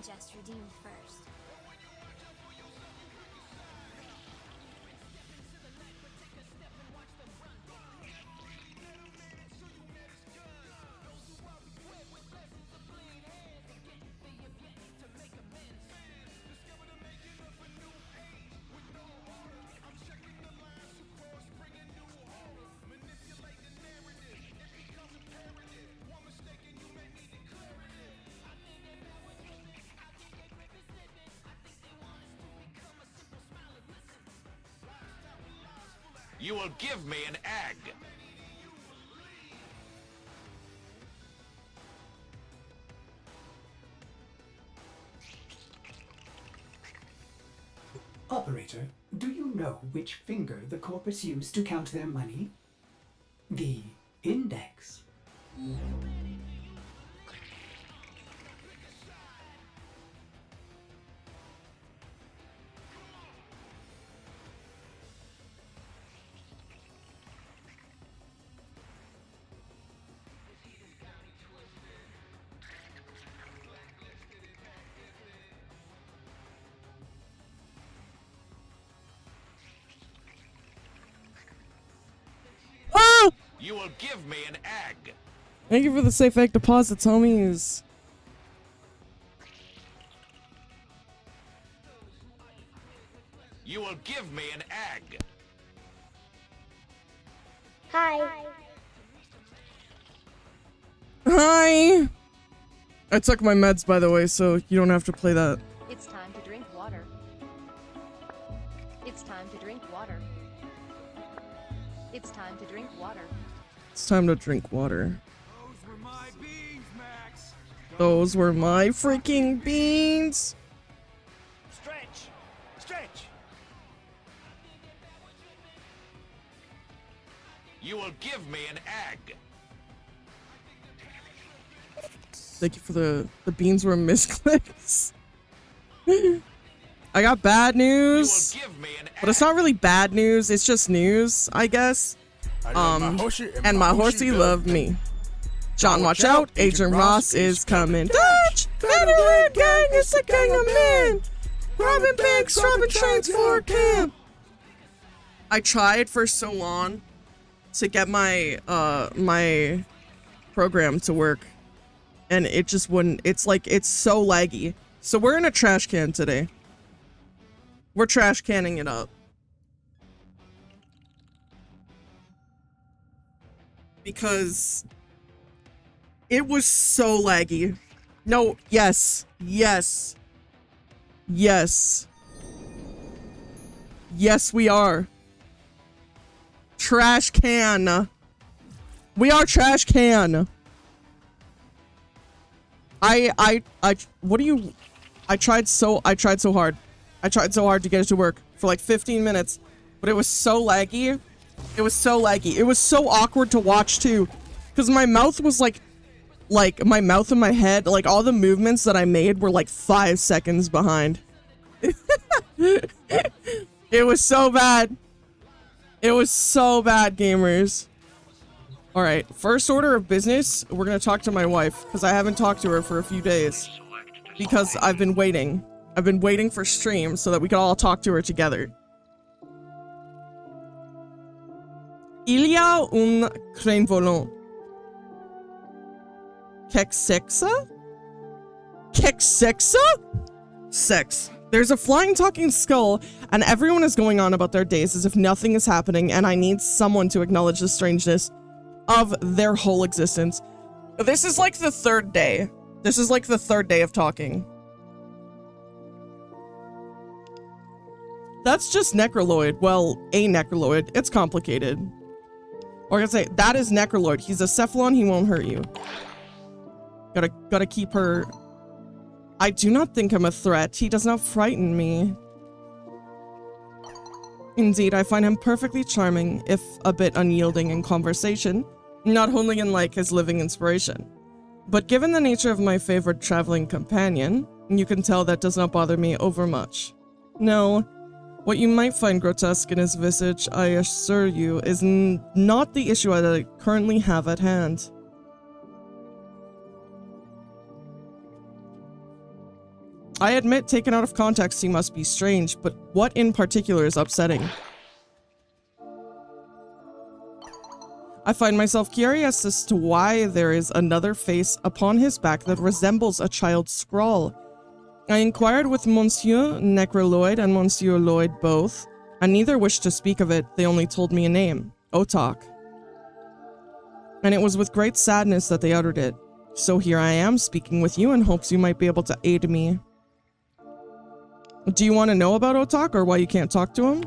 just redeemed first. You will give me an egg. Operator, do you know which finger the corpus used to count their money? The index. You will give me an egg. Thank you for the safe egg deposits, homies. You will give me an egg. Hi. Hi. I took my meds, by the way, so you don't have to play that. It's time to drink water. It's time to drink water. It's time to drink water. It's time to drink water. Those were my beans, Max. Those were my freaking beans. Stretch. Stretch. You will give me an egg. Thank you for the beans were misclicks. I got bad You will news, give me an egg. but it's not really bad news. It's just news, I guess. And my horsey loved me. John, watch out! Agent Ross is coming. Dutch! Maryland gang is a gang of men. Robbing banks, robbing trains for a camp. I tried for so long to get my my program to work, and it just wouldn't. It's like it's so laggy. So we're in a trash can today. We're trash canning it up. Because it was so laggy. No, yes, yes, yes. Yes, we are. Trash can. We are trash can. What do you, I tried so hard. I tried so hard to get it to work for like 15 minutes, but it was so laggy. It was so laggy. It was so awkward to watch too, because my mouth was like my mouth and my head, like all the movements that I made were like 5 seconds behind. It was so bad. It was so bad, gamers. All right, first order of business, we're gonna talk to my wife because I haven't talked to her for a few days because I've been waiting. I've been waiting for stream so that we can all talk to her together. Il y a un train volant. Qu'est sexa? Qu'est sexa? Sex. There's a flying talking skull, and everyone is going on about their days as if nothing is happening, and I need someone to acknowledge the strangeness of their whole existence. This is like the third day. This is like the third day of talking. That's just Necroloid. Well, a Necroloid. It's complicated. Or I can say, that is Necroloid. He's a Cephalon, he won't hurt you. Gotta keep her... I do not think him a threat. He does not frighten me. Indeed, I find him perfectly charming, if a bit unyielding in conversation, not wholly unlike his living inspiration. But given the nature of my favorite traveling companion, you can tell that does not bother me overmuch. No, what you might find grotesque in his visage, I assure you, is not the issue that I currently have at hand. I admit, taken out of context, he must be strange, but what in particular is upsetting? I find myself curious as to why there is another face upon his back that resembles a child's scrawl. I inquired with Monsieur Necroloid and Monsieur Lloyd both, and neither wished to speak of it. They only told me a name, Otak. And it was with great sadness that they uttered it. So here I am speaking with you in hopes you might be able to aid me. Do you want to know about Otak or why you can't talk to him?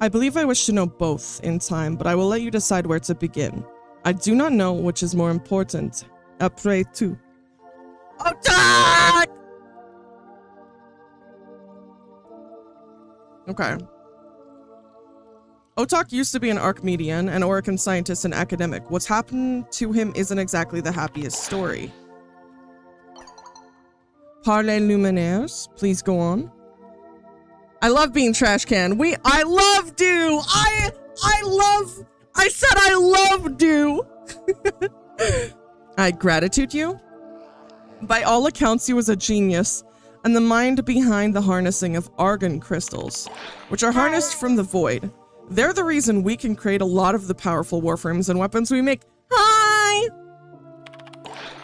I believe I wish to know both in time, but I will let you decide where to begin. I do not know which is more important. Après tout. Otak! Okay. Otak used to be an Archimedean, an Orican scientist and academic. What's happened to him isn't exactly the happiest story. Parlez luminaires, please go on. I love being trash can. I love do. I said I love do. I gratitude you. By all accounts, he was a genius and the mind behind the harnessing of argon crystals, which are harnessed from the void. They're the reason we can create a lot of the powerful warframes and weapons we make. Hi!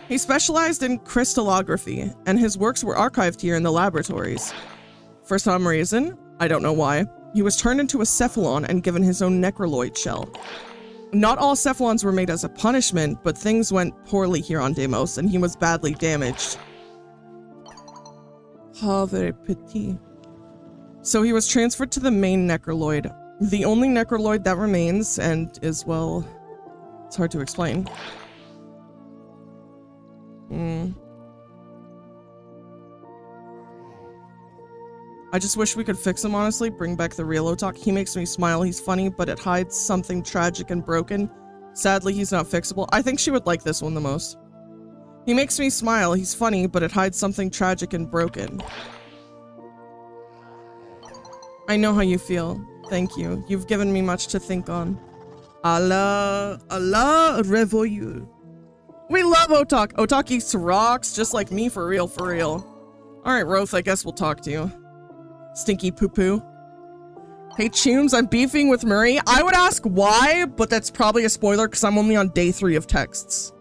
He specialized in crystallography, and his works were archived here in the laboratories. For some reason, I don't know why, he was turned into a cephalon and given his own necroloid shell. Not all cephalons were made as a punishment, but things went poorly here on Deimos, and he was badly damaged. Pauvre petit. So he was transferred to the main necroloid, the only necroloid that remains, and is, well, it's hard to explain. I just wish we could fix him, honestly. Bring back the real Otak. He makes me smile. He's funny, but it hides something tragic and broken. Sadly, he's not fixable. I think she would like this one the most. He makes me smile. He's funny, but it hides something tragic and broken. I know how you feel. Thank you. You've given me much to think on. Allah revoyure. We love Otak. Otak eats rocks, just like me, for real, for real. Alright, Roth, I guess we'll talk to you. Stinky poo-poo. Hey, Chooms, I'm beefing with Marie. I would ask why, but that's probably a spoiler because I'm only on day 3 of texts.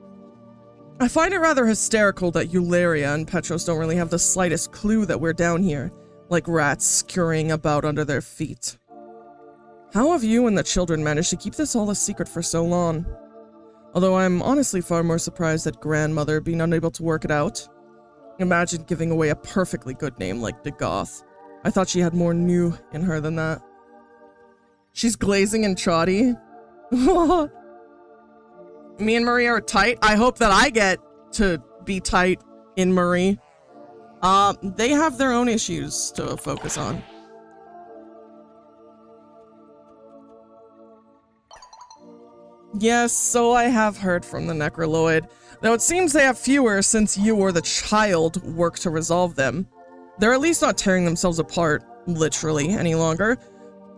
I find it rather hysterical that Eularia and Petros don't really have the slightest clue that we're down here, like rats scurrying about under their feet. How have you and the children managed to keep this all a secret for so long? Although I'm honestly far more surprised at grandmother being unable to work it out. Imagine giving away a perfectly good name like Dagoth. I thought she had more new in her than that. She's glazing and trotty. Me and Marie are tight. I hope that I get to be tight in Marie. They have their own issues to focus on. Yes, so I have heard from the Necroloid, though it seems they have fewer since you or the child work to resolve them. They're at least not tearing themselves apart, literally, any longer,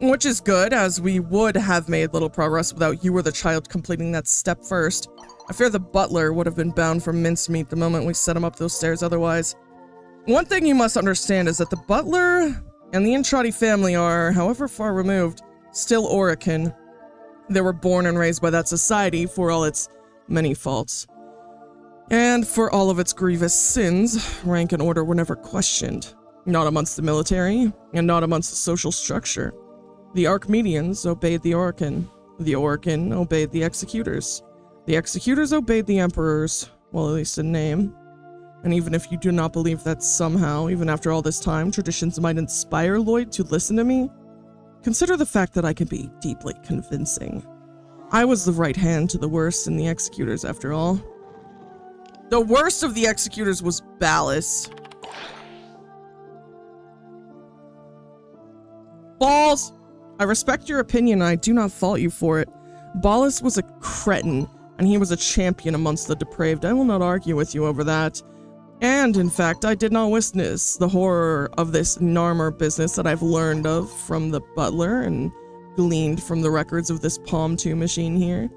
which is good, as we would have made little progress without you or the child completing that step first. I fear the butler would have been bound for mincemeat the moment we set him up those stairs otherwise. One thing you must understand is that the butler and the Intrati family are, however far removed, still Orican. They were born and raised by that society for all its many faults. And for all of its grievous sins, rank and order were never questioned. Not amongst the military, and not amongst the social structure. The Archimedeans obeyed the Orican. The Orican obeyed the Executors. The Executors obeyed the Emperors, well, at least in name. And even if you do not believe that somehow, even after all this time, traditions might inspire Lloyd to listen to me, consider the fact that I can be deeply convincing. I was the right hand to the worst in the Executors, after all. The worst of the Executors was Ballas. Balls! I respect your opinion and I do not fault you for it. Ballas was a cretin, and he was a champion amongst the depraved. I will not argue with you over that. And, in fact, I did not witness the horror of this Narmer business that I've learned of from the butler and gleaned from the records of this Palm 2 machine here.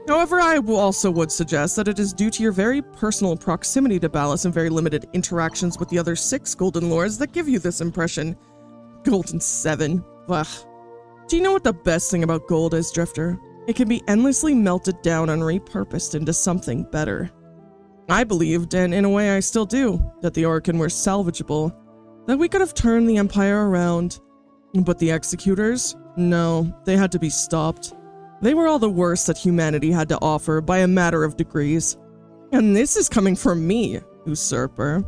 However, I also would suggest that it is due to your very personal proximity to Ballas and very limited interactions with the other 6 Golden Lords that give you this impression. Golden 7. Ugh. Do you know what the best thing about gold is, Drifter? It can be endlessly melted down and repurposed into something better. I believed, and in a way I still do, that the Orkin were salvageable, that we could have turned the Empire around. But the Executors? No, they had to be stopped. They were all the worst that humanity had to offer by a matter of degrees. And this is coming from me, usurper.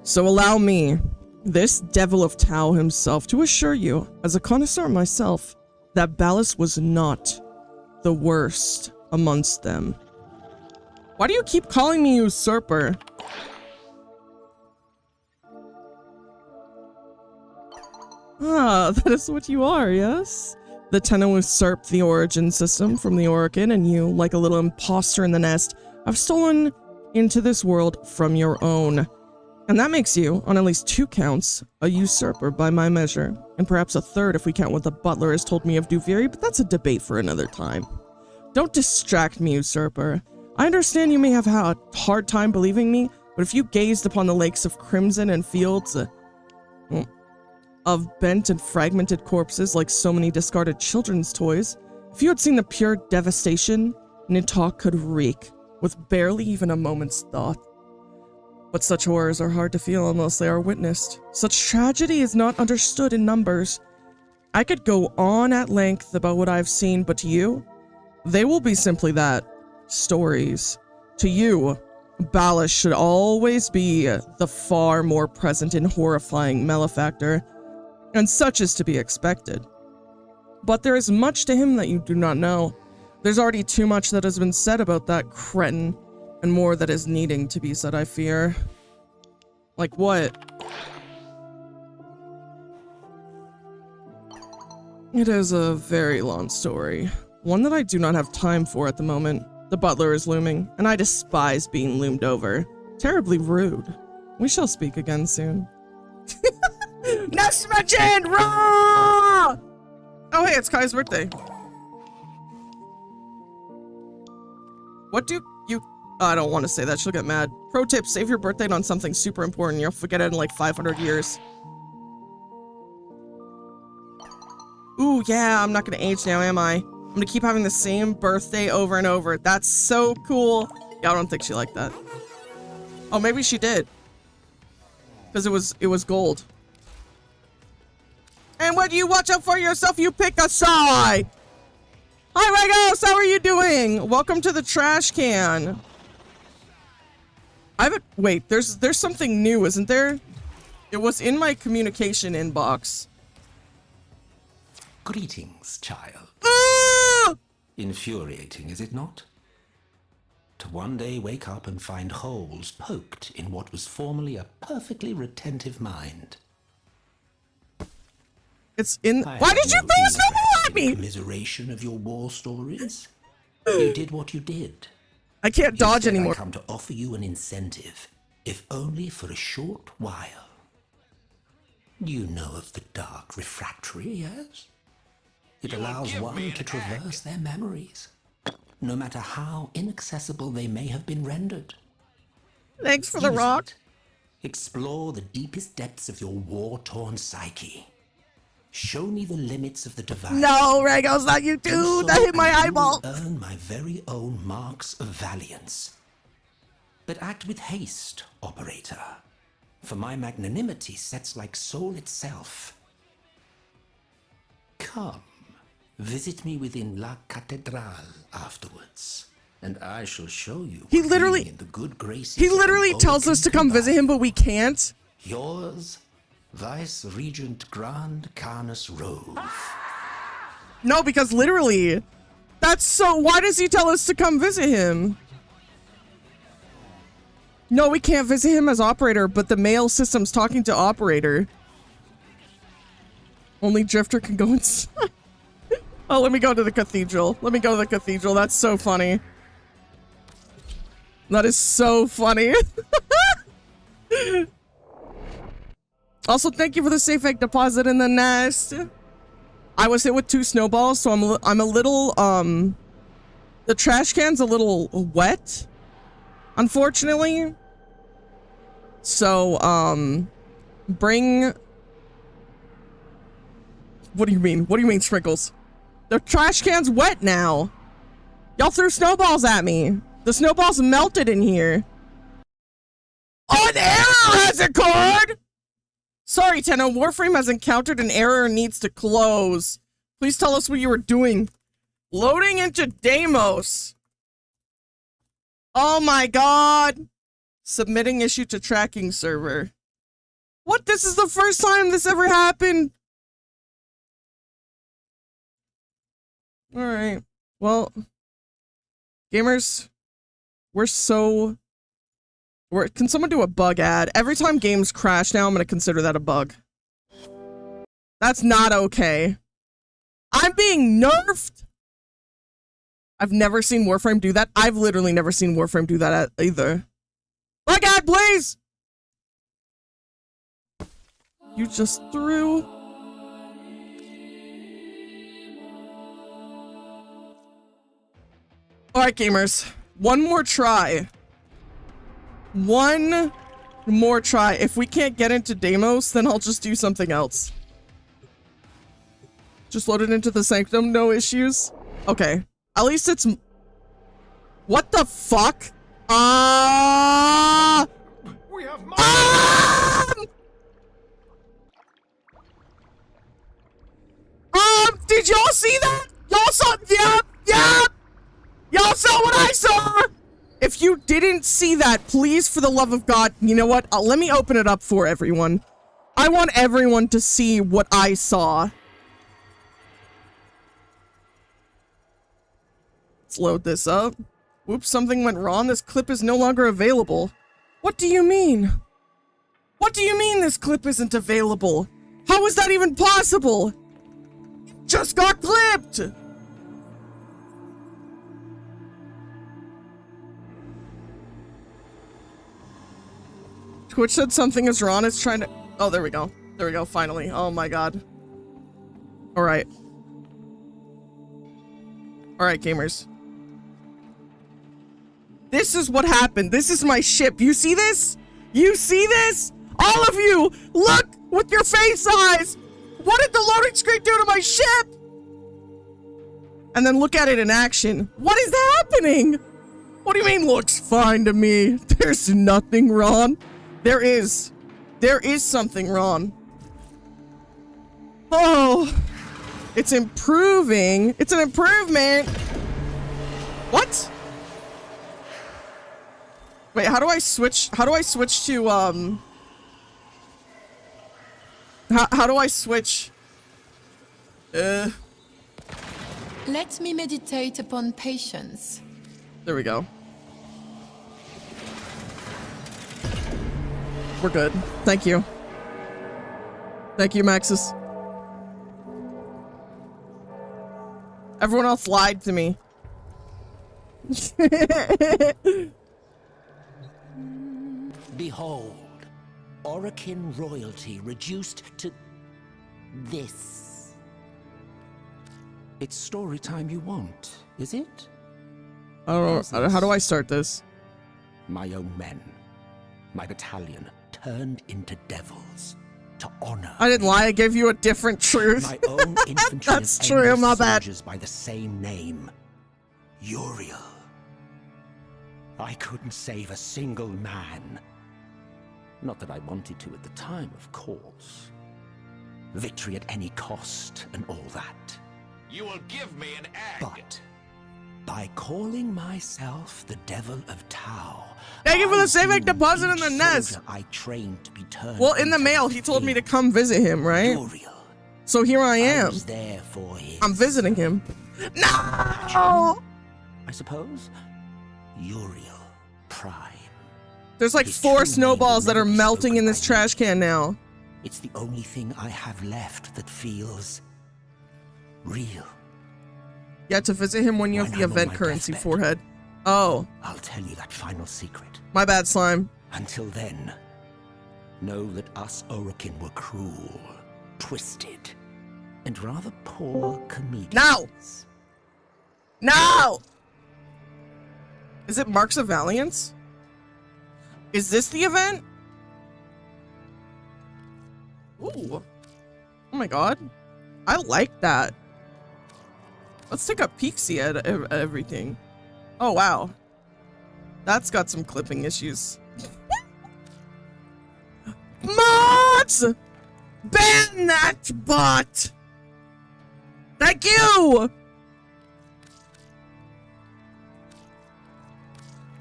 So allow me, this devil of Tau himself, to assure you, as a connoisseur myself, that Ballas was not the worst amongst them. Why do you keep calling me usurper? Ah, that is what you are, yes? The Tenno usurped the origin system from the Orkin, and you, like a little imposter in the nest, have stolen into this world from your own. And that makes you, on at least 2 counts, a usurper by my measure, and perhaps a 3rd if we count what the butler has told me of Duviri, but that's a debate for another time. Don't distract me, usurper. I understand you may have had a hard time believing me, but if you gazed upon the lakes of crimson and fields of bent and fragmented corpses like so many discarded children's toys, if you had seen the pure devastation Nitok could wreak with barely even a moment's thought. But such horrors are hard to feel unless they are witnessed. Such tragedy is not understood in numbers. I could go on at length about what I've seen, but to you, they will be simply that. Stories. To you, Ballas should always be the far more present and horrifying malefactor, and such is to be expected. But there is much to him that you do not know. There's already too much that has been said about that cretin, and more that is needing to be said, I fear. Like what? It is a very long story, one that I do not have time for at the moment. The butler is looming, and I despise being loomed over. Terribly rude. We shall speak again soon. Next mention! Raw! Oh hey, it's Kai's birthday. What do you... I don't want to say that, she'll get mad. Pro tip, save your birthday on something super important. You'll forget it in like 500 years. Ooh, yeah, I'm not gonna age now, am I? I'm gonna keep having the same birthday over and over. That's so cool. Yeah, I don't think she liked that. Oh, maybe she did. Because it was gold. And when you watch out for yourself, you pick a side. Hi, Regos, how are you doing? Welcome to the trash can. Wait, there's something new, isn't there? It was in my communication inbox. Greetings, child. Ah! Infuriating, is it not? To one day wake up and find holes poked in what was formerly a perfectly retentive mind. It's in... I Why have did you no throw a snowball interest at in me? commiseration of your war stories. You did what you did. I can't dodge Instead, anymore. I come to offer you an incentive, if only for a short while. You know of the dark refractory, yes? It allows give one me to an traverse their memories, no matter how inaccessible they may have been rendered. Thanks for the Use rock. it. Explore the deepest depths of your war-torn psyche. Show me the limits of the divine. No, Regos, not you Do too. so, That hit my and you eyeball. will earn my very own marks of valiance. But act with haste, operator, for my magnanimity sets like soul itself. Come, visit me within La Catedral afterwards, and I shall show you. He what literally- being in the good graces He of an literally tells Orkin us to come can visit buy. him, but we can't. Yours, Vice Regent Grand Carnus Rove. No, because literally, that's so... Why does he tell us to come visit him? No, we can't visit him as operator, but the mail system's talking to operator. Only Drifter can go inside. Oh, let me go to the cathedral. Let me go to the cathedral. That's so funny. That is so funny. Also, thank you for the safe egg deposit in the nest. I was hit with 2 snowballs, so I'm a little The trash can's a little wet, unfortunately. So, bring... What do you mean? What do you mean, Sprinkles? The trash can's wet now. Y'all threw snowballs at me. The snowballs melted in here. An error has occurred! Sorry, Tenno. Warframe has encountered an error and needs to close. Please tell us what you were doing. Loading into Deimos. Oh my god. Submitting issue to tracking server. What? This is the first time this ever happened. Alright. Well, gamers, can someone do a bug ad? Every time games crash now, I'm gonna consider that a bug. That's not okay. I'm being nerfed? I've never seen Warframe do that. I've literally never seen Warframe do that either. Bug ad, please! You just threw... Alright, gamers. One more try. One more try. If we can't get into Deimos, then I'll just do something else. Just load it into the Sanctum, no issues. Okay. At least it's... What the fuck? We have Did y'all see that? Y'all saw... Yep! Y'all saw what I saw! If you didn't see that, please, for the love of God, you know what? Let me open it up for everyone. I want everyone to see what I saw. Let's load this up. Whoops, something went wrong. This clip is no longer available. What do you mean? What do you mean this clip isn't available? How is that even possible? It just got clipped! Twitch said something is wrong. It's trying to... Oh, there we go. There we go, finally. Oh my god. Alright. Alright, gamers. This is what happened. This is my ship. You see this? You see this? All of you! Look! With your face eyes! What did the loading screen do to my ship? And then look at it in action. What is happening? What do you mean looks fine to me? There's nothing wrong. There is something wrong. Oh, it's improving. It's an improvement. What? Wait, how do I switch to, how do I switch? Let me meditate upon patience. There we go. We're good. Thank you. Thank you, Maxis. Everyone else lied to me. Behold, Orokin royalty reduced to this. It's story time you want, is it? I don't know. How do I start this? My own men, my battalion, turned into devils to honor. I didn't lie. I gave you a different truth. My own infantry. That's true. My bad. Soldiers by the same name, Uriel. I couldn't save a single man. Not that I wanted to at the time, of course. Victory at any cost and all that. You will give me an egg. But by calling myself the Devil of Tau, Thank you for the civic doomed deposit in each the nest. soldier I trained to be turned Well, in the into mail, he told me to come visit him, right? Uriel. So here I I am. was there for his I'm visiting him. No! I suppose Uriel Prime. There's like His 4 true snowballs name that are will never be melting in spoken this by trash can now. It's the only thing I have left that feels real. You have to visit him when you have When the I'm on event my currency deathbed. forehead. Oh, I'll tell you that final secret. my bad, slime. Until then, know that us Orokin were cruel, twisted, and rather poor comedians. Now! Now! Is it Marks of Valiance? Is this the event? Ooh. Oh my god. I like that. Let's take a peek-see at everything. Oh wow. That's got some clipping issues. Mods! Ban that bot! Thank you!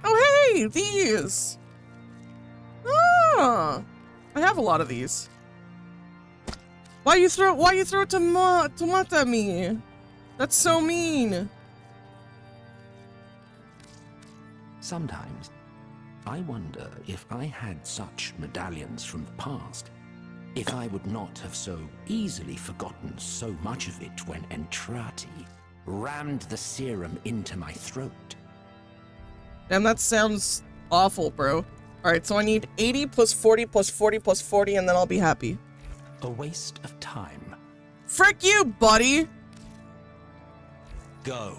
Oh hey, these! Ah! I have a lot of these. Why you throw tomato at me? That's so mean. Sometimes, I wonder if I had such medallions from the past, if I would not have so easily forgotten so much of it when Entrati rammed the serum into my throat. Damn, that sounds awful, bro. Alright, so I need 80 plus 40 plus 40 plus 40, and then I'll be happy. A waste of time. Frick you, buddy! Go,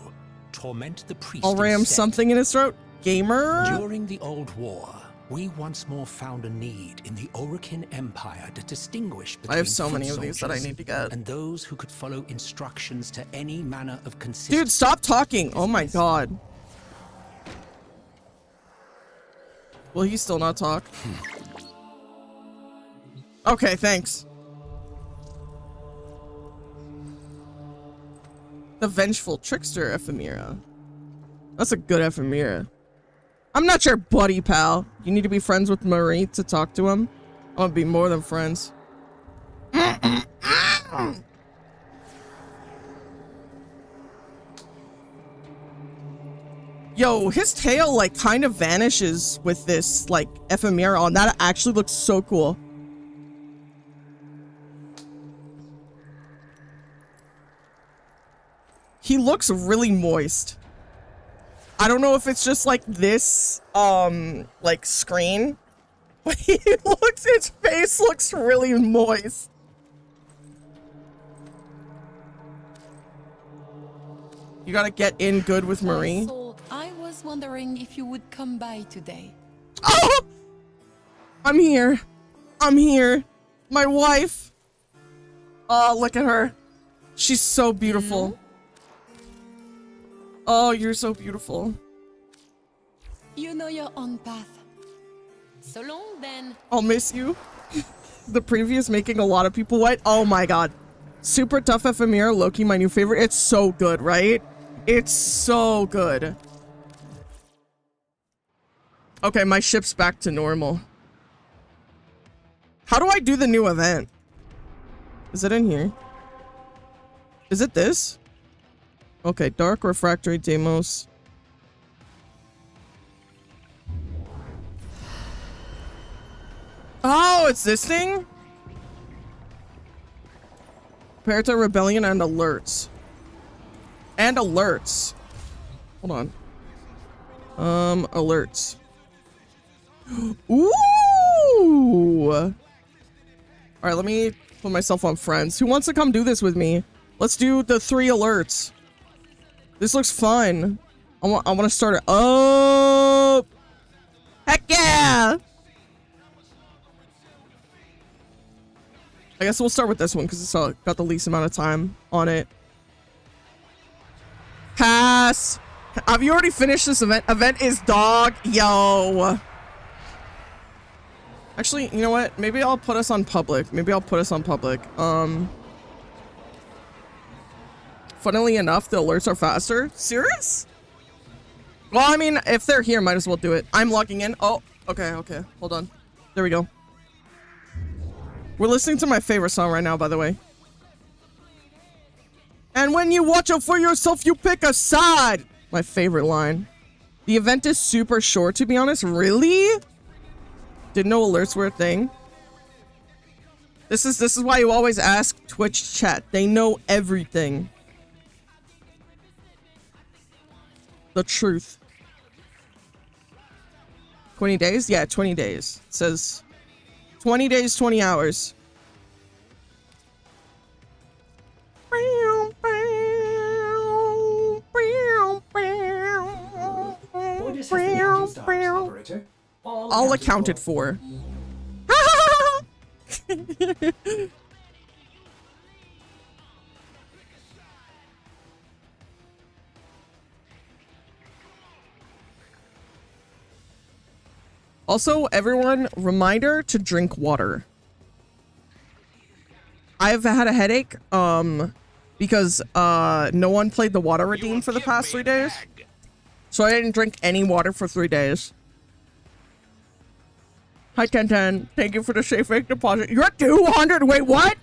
torment the priest. I'll ram instead. something in his throat. Gamer? During the Old War, we once more found a need in the Orokin Empire to distinguish between I have so many foot of these that I soldiers need to get. and those who could follow instructions to any manner of consistency. Dude, stop talking! Oh my god. Will he still not talk? Okay, thanks. The Vengeful Trickster Ephemera. That's a good ephemera. I'm not your buddy, pal. You need to be friends with Marie to talk to him. I'm gonna be more than friends. Yo, his tail like kind of vanishes with this like ephemera on. That actually looks so cool. He looks really moist. I don't know if it's just like this, like screen, but his face looks really moist. You gotta get in good with Marie. So, I was wondering if you would come by today. Oh! I'm here. I'm here. My wife. Oh, look at her. She's so beautiful. Oh, you're so beautiful. You know your own path. So long then. I'll miss you. The preview is making a lot of people wet. Oh my god. Super tough ephemera, Loki, my new favorite. It's so good, right? It's so good. Okay, my ship's back to normal. How do I do the new event? Is it in here? Is it this? Okay, Dark Refractory Demos. Oh, it's this thing? Prepare to Rebellion and Alerts. And Alerts. Hold on. Alerts. Ooh! Alright, let me put myself on friends. Who wants to come do this with me? Let's do the 3 alerts. This looks fun. I want to start it. Oh! Heck yeah! I guess we'll start with this one because it's got the least amount of time on it. Pass. Have you already finished this event? Event is dog. Yo. Actually, you know what? Maybe I'll put us on public. Funnily enough, the alerts are faster. Serious? Well, I mean, if they're here, might as well do it. I'm logging in. Oh, okay. Hold on. There we go. We're listening to my favorite song right now, by the way. And when you watch out for yourself, you pick a side. My favorite line. The event is super short, to be honest. Really? Didn't know alerts were a thing. This is why you always ask Twitch chat. They know everything. The truth. 20 days? Yeah, 20 days. It says 20 days, 20 hours. Borders has all accounted for. Also, everyone, reminder to drink water. I've had a headache, because, no one played the water redeem for the past 3 days. So I didn't drink any water for 3 days. Hi, 1010. Thank you for the safe fake deposit. You're at 200. Wait, what?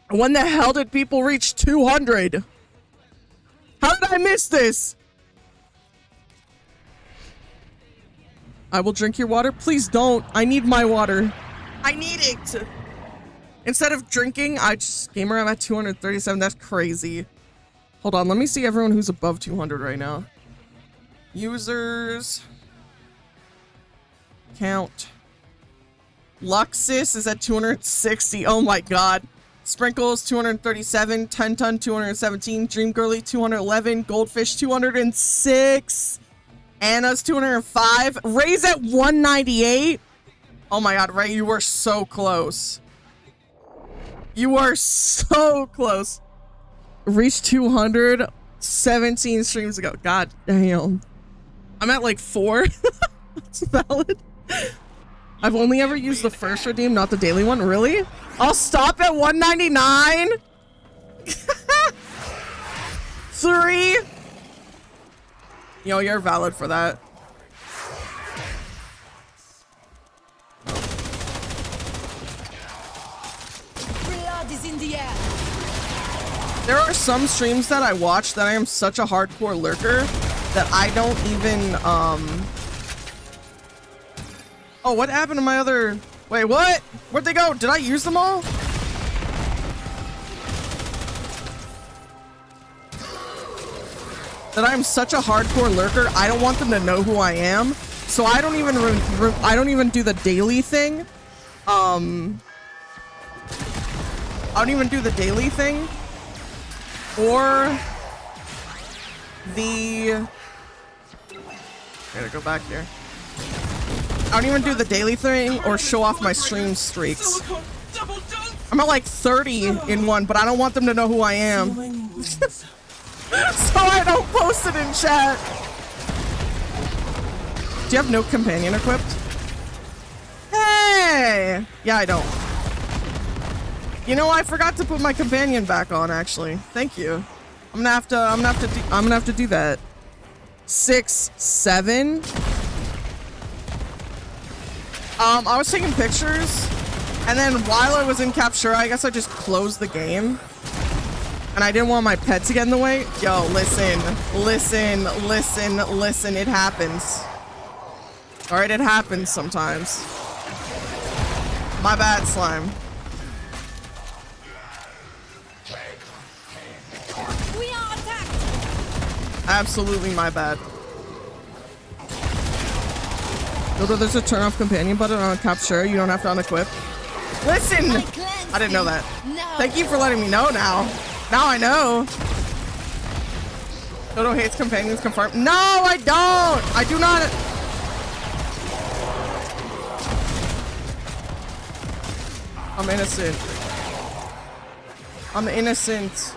When the hell did people reach 200? How did I miss this? I will drink your water. Please don't. I need my water. I need it. Instead of drinking, I just gamer. I'm at 237. That's crazy. Hold on. Let me see everyone who's above 200 right now. Users. Count. Luxus is at 260. Oh my god. Sprinkles 237. 10 Ton 217. Dream Girly 211. Goldfish 206. Anna's 205. Ray's at 198. Oh my god, Ray, you were so close. You were so close. Reached 200 17 streams ago. God damn. I'm at like 4. That's valid. I've only ever used the first redeem, not the daily one. Really? I'll stop at 199. 3. Yo, you're valid for that. Blood is in the air. There are some streams that I watch that I am such a hardcore lurker that I don't even, Oh, what happened to my other... Wait, what? Where'd they go? Did I use them all? That I'm such a hardcore lurker, I don't want them to know who I am. So I don't even do the daily thing. I don't even do the daily thing. Or the... I gotta go back here. I don't even do the daily thing or show off my stream streaks. I'm at like 30 in one, but I don't want them to know who I am. So I don't post it in chat. Do you have no companion equipped? Hey! Yeah, I don't. You know, I forgot to put my companion back on, actually. Thank you. I'm gonna have to do that. 6, 7. I was taking pictures, and then while I was in Capture, I guess I just closed the game. And I didn't want my pet to get in the way. Yo, listen. It happens. Alright, it happens sometimes. My bad, Slime. We are attacked. Absolutely my bad. Dodo, there's a turn off companion button on Capture. You don't have to unequip. Listen! I didn't know that. No. Thank you for letting me know now. Now I know. Dodo hates companions confirmed. No, I don't. I do not. I'm innocent. I'm innocent.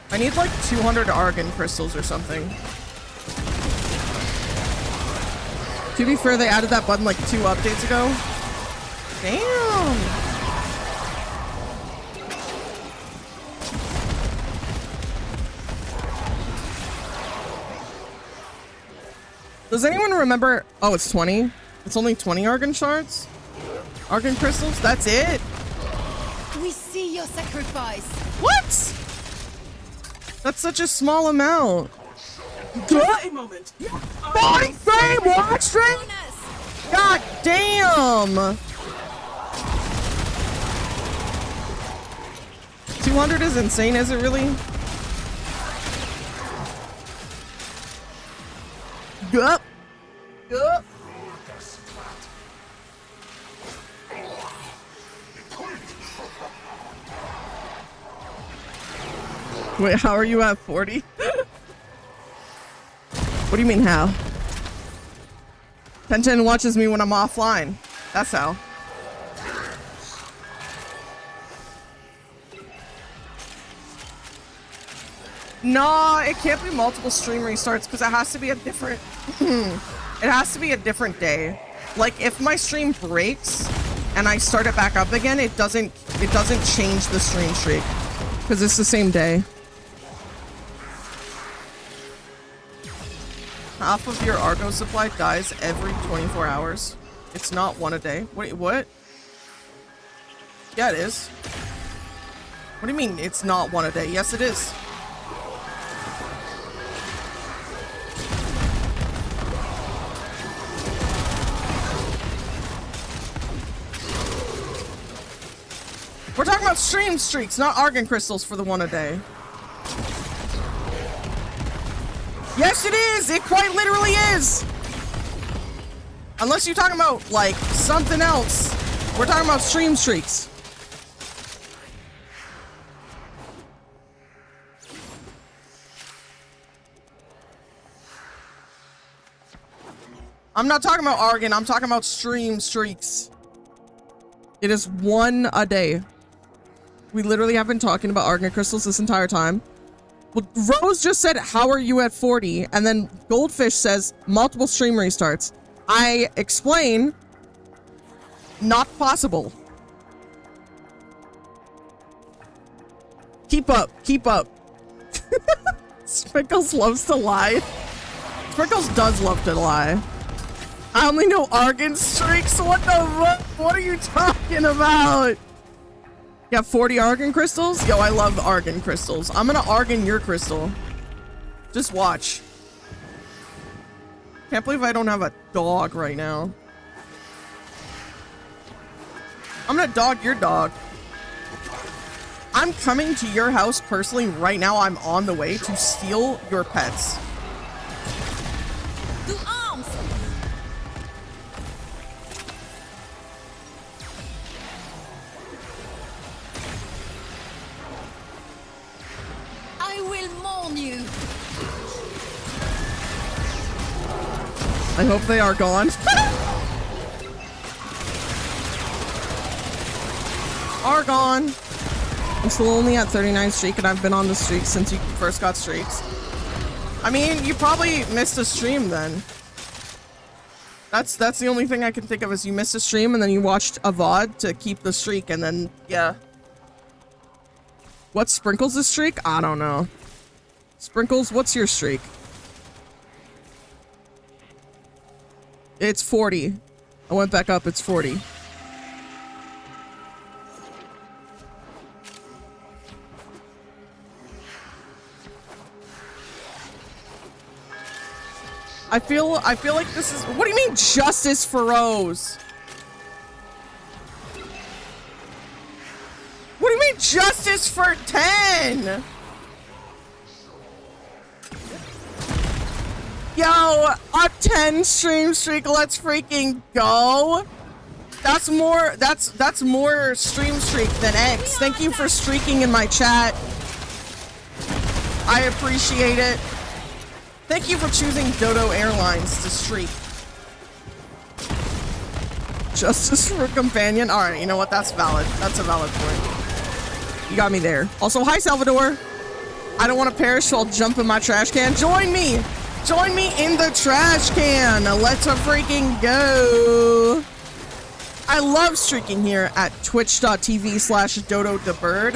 I need like 200 argon crystals or something. To be fair, they added that button like 2 updates ago. Damn. Does anyone remember? Oh, it's 20. It's only 20 argon shards? Argon crystals? That's it? We see your sacrifice. What? That's such a small amount. A moment. 40 frame watch rate? God damn! 200 is insane, is it really? Yup. Yup. Wait, how are you at 40? What do you mean how? Tenten watches me when I'm offline. That's how. No, it can't be multiple stream restarts because it has to be a different it has to be a different day. Like if my stream breaks and I start it back up again, it doesn't change the stream streak because it's the same day. Half of your Argo supply dies every 24 hours. It's not one a day. Wait, what? Yeah, it is. What do you mean it's not one a day? Yes, it is. We're talking about stream streaks, not Argon crystals for the one a day. Yes, it is! It quite literally is! Unless you're talking about, like, something else. We're talking about stream streaks. I'm not talking about Argon, I'm talking about stream streaks. It is one a day. We literally have been talking about Argon crystals this entire time. Well, Rose just said, how are you at 40? And then Goldfish says, multiple stream restarts. I explain, not possible. Keep up, keep up. Sprinkles loves to lie. Sprinkles does love to lie. I only know Argon streaks. What the fuck? What are you talking about? You have 40 Argon crystals? Yo, I love Argon crystals. I'm gonna Argon your crystal. Just watch. Can't believe I don't have a dog right now. I'm gonna dog your dog. I'm coming to your house personally right now. I'm on the way to steal your pets. To arms! I will mourn you. I hope they are gone. Are gone. I'm still only at 39 streak and I've been on the streak since you first got streaks. I mean, you probably missed a stream then. That's the only thing I can think of is you missed a stream and then you watched a VOD to keep the streak and then, yeah. What Sprinkles' the streak? I don't know. Sprinkles, what's your streak? It's 40. I went back up, it's 40. I feel like this is, what do you mean justice for Rose? What do you mean justice for 10? Yo, a 10 stream streak, let's freaking go. That's more stream streak than X. Thank you for streaking in my chat. I appreciate it. Thank you for choosing Dodo Airlines to streak. Justice for companion? Alright, you know what? That's valid. That's a valid point. You got me there. Also, hi Salvador. I don't want to perish, so I'll jump in my trash can. Join me! Join me in the trash can! Let's freaking go! I love streaking here at twitch.tv/Dodo Da Bird.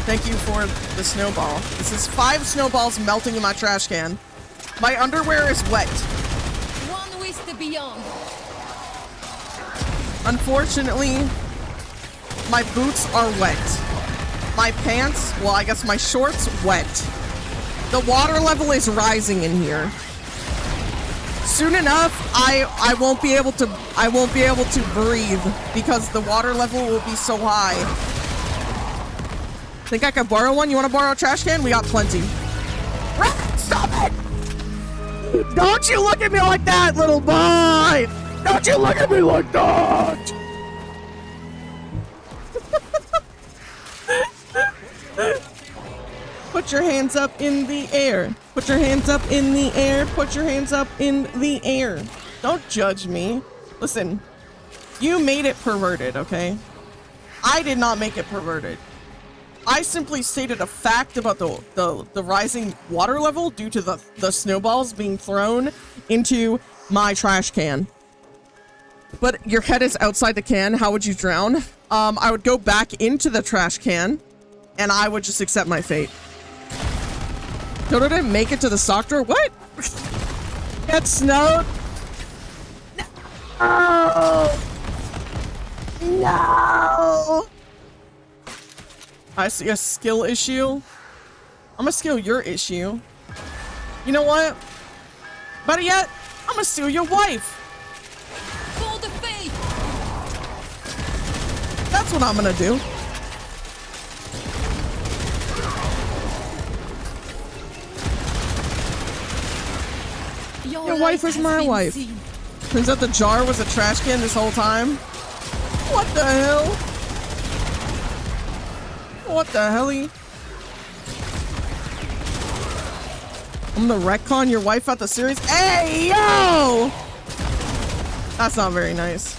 Thank you for the snowball. This is 5 snowballs melting in my trash can. My underwear is wet. One with the beyond. Unfortunately, my boots are wet. My pants, well, I guess my shorts, wet. The water level is rising in here. Soon enough, I won't be able to breathe because the water level will be so high. Think I could borrow one? You want to borrow a trash can? We got plenty. Stop it! Don't you look at me like that, little boy! Don't you look at me like that! Put your hands up in the air. Put your hands up in the air. Put your hands up in the air. Don't judge me. Listen, you made it perverted, okay? I did not make it perverted. I simply stated a fact about the rising water level due to the snowballs being thrown into my trash can. But your head is outside the can. How would you drown? I would go back into the trash can and I would just accept my fate. Dodo didn't make it to the sock drawer? What? Get snowed? No! No! I see a skill issue. I'm gonna steal your issue. You know what? Better yet, I'm gonna steal your wife. For the faith! That's what I'm gonna do. Your wife is my wife. Turns out the jar was a trash can this whole time. What the hell? What the helly? I'm gonna retcon your wife out the series. Hey, yo! That's not very nice.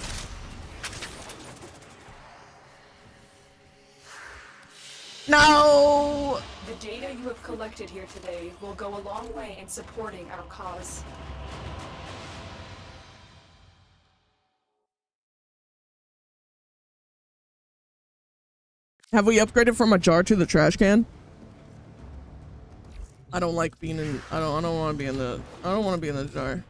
No! The data you have collected here today will go a long way in supporting our cause. Have we upgraded from a jar to the trash can? I don't like being in. I don't want to be in the. I don't want to be in the jar.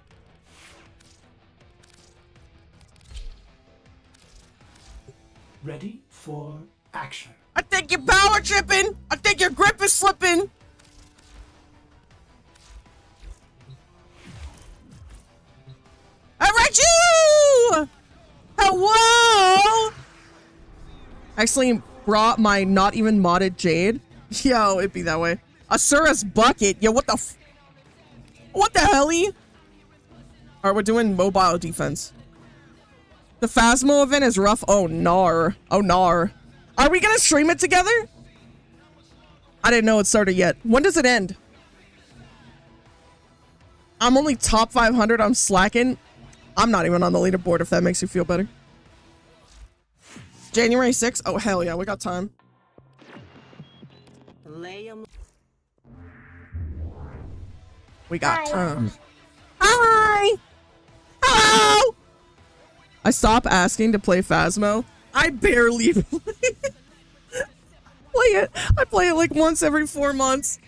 Ready for action. I think you're power tripping. I think your grip is slipping. I read you. Hello. Actually brought my not even modded Jade. Yo, it'd be that way. Asura's bucket. Yo, what the what the helly? Alright, we're doing mobile defense. The Phasmo event is rough. Oh, nar. Oh, nar. Are we gonna stream it together? I didn't know it started yet. When does it end? I'm only top 500. I'm slacking. I'm not even on the leaderboard if that makes you feel better. January 6th? Oh, hell yeah. We got time. We got time. Hi! Hello! I stop asking to play Phasmo. I barely play it. I play it like once every 4 months.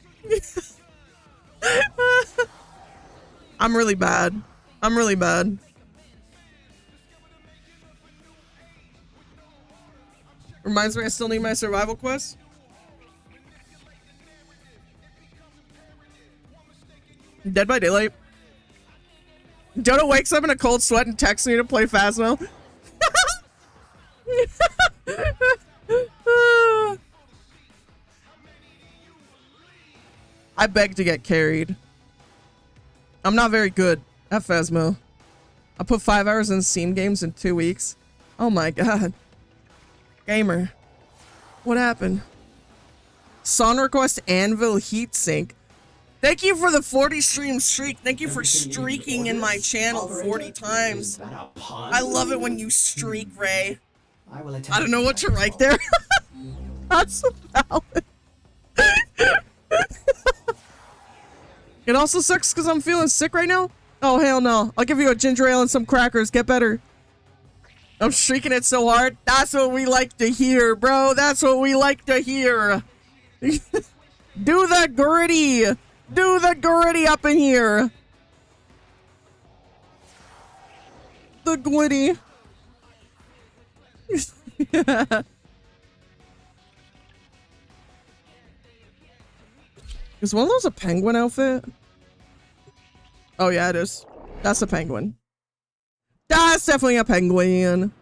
I'm really bad. I'm really bad. Reminds me I still need my survival quest. Dead by Daylight. Dodo wakes up in a cold sweat and texts me to play Phasmo. I beg to get carried. I'm not very good at Phasmo. I put 5 hours in Steam games in 2 weeks. Oh my god. Gamer. What happened? Song request Anvil Heatsink. Thank you for the 40 stream streak. Thank you for streaking in my channel 40 times. I love it when you streak, Ray. I don't know what to write there. That's so valid. It also sucks because I'm feeling sick right now. Oh, hell no. I'll give you a ginger ale and some crackers. Get better. I'm streaking it so hard. That's what we like to hear, bro. That's what we like to hear. Do the gritty. Do the gritty up in here. The glitty. Is one of those a penguin outfit? Oh yeah, it is. That's a penguin. That's definitely a penguin.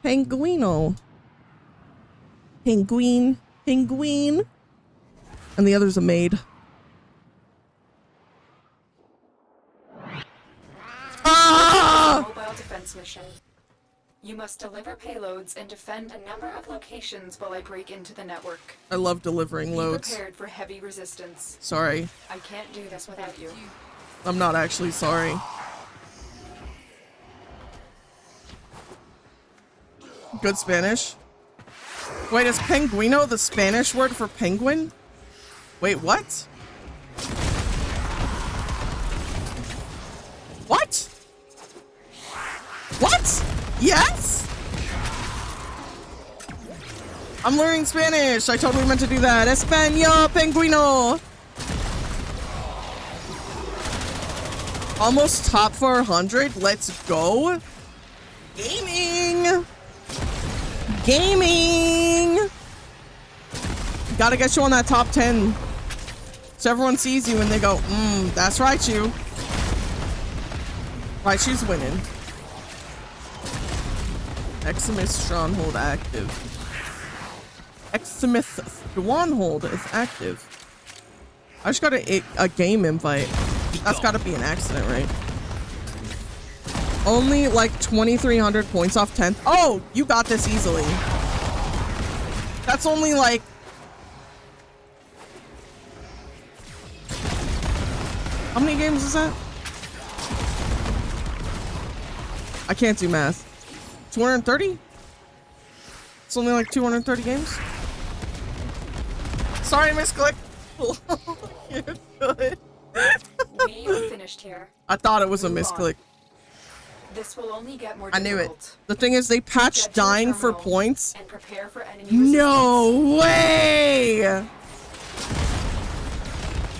Penguino. Penguin. Penguin. And the other's a maid. Ah! Mobile defense mission. You must deliver payloads and defend a number of locations while I break into the network. I love delivering Be loads. prepared for heavy resistance. Sorry. I can't do this without you. I'm not actually sorry. Good Spanish. Wait, is penguino the Spanish word for penguin? Wait, what? What? What? Yes? I'm learning Spanish. I totally meant to do that. Español, penguino. Almost top 400. Let's go. Gaming. Gaming. Gotta get you on that top 10. So everyone sees you and they go, that's Raichu. Raichu's winning. Eximith Stronghold active. Eximith Stronghold is active. I just got a game invite. That's gotta be an accident, right? Only like 2,300 points off 10th. Oh, you got this easily. That's only like... How many games is that? I can't do math. 230? It's only like 230 games? Sorry, misclick. You're good. We are finished here. I thought it was a Move on. misclick. This will only get more I difficult. knew it. The thing is, they patched Get to the dying for terminal points. And prepare for enemy No way!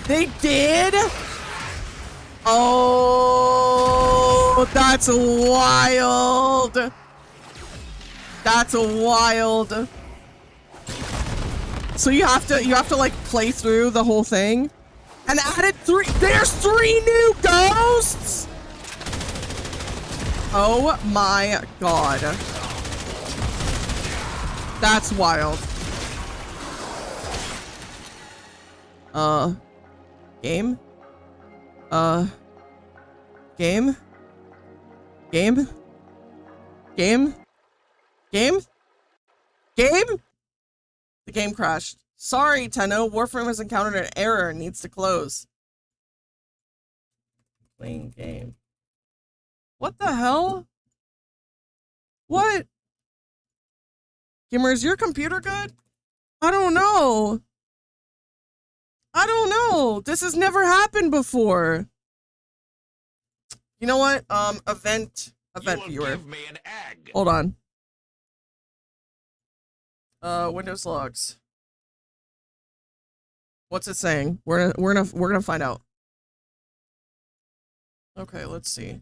They did? Oh, that's wild. That's wild. So you have to like play through the whole thing and added there's 3 new ghosts. Oh my god. That's wild. Game? Game? Game? Game? Game? Game? The game crashed. Sorry, Tenno. Warframe has encountered an error and needs to close. Playing game. What the hell? What? Gamer, is your computer good? I don't know. I don't know. This has never happened before. You know what? Event viewer. Give me an egg. Hold on. Windows logs. What's it saying? We're gonna find out. Okay, let's see.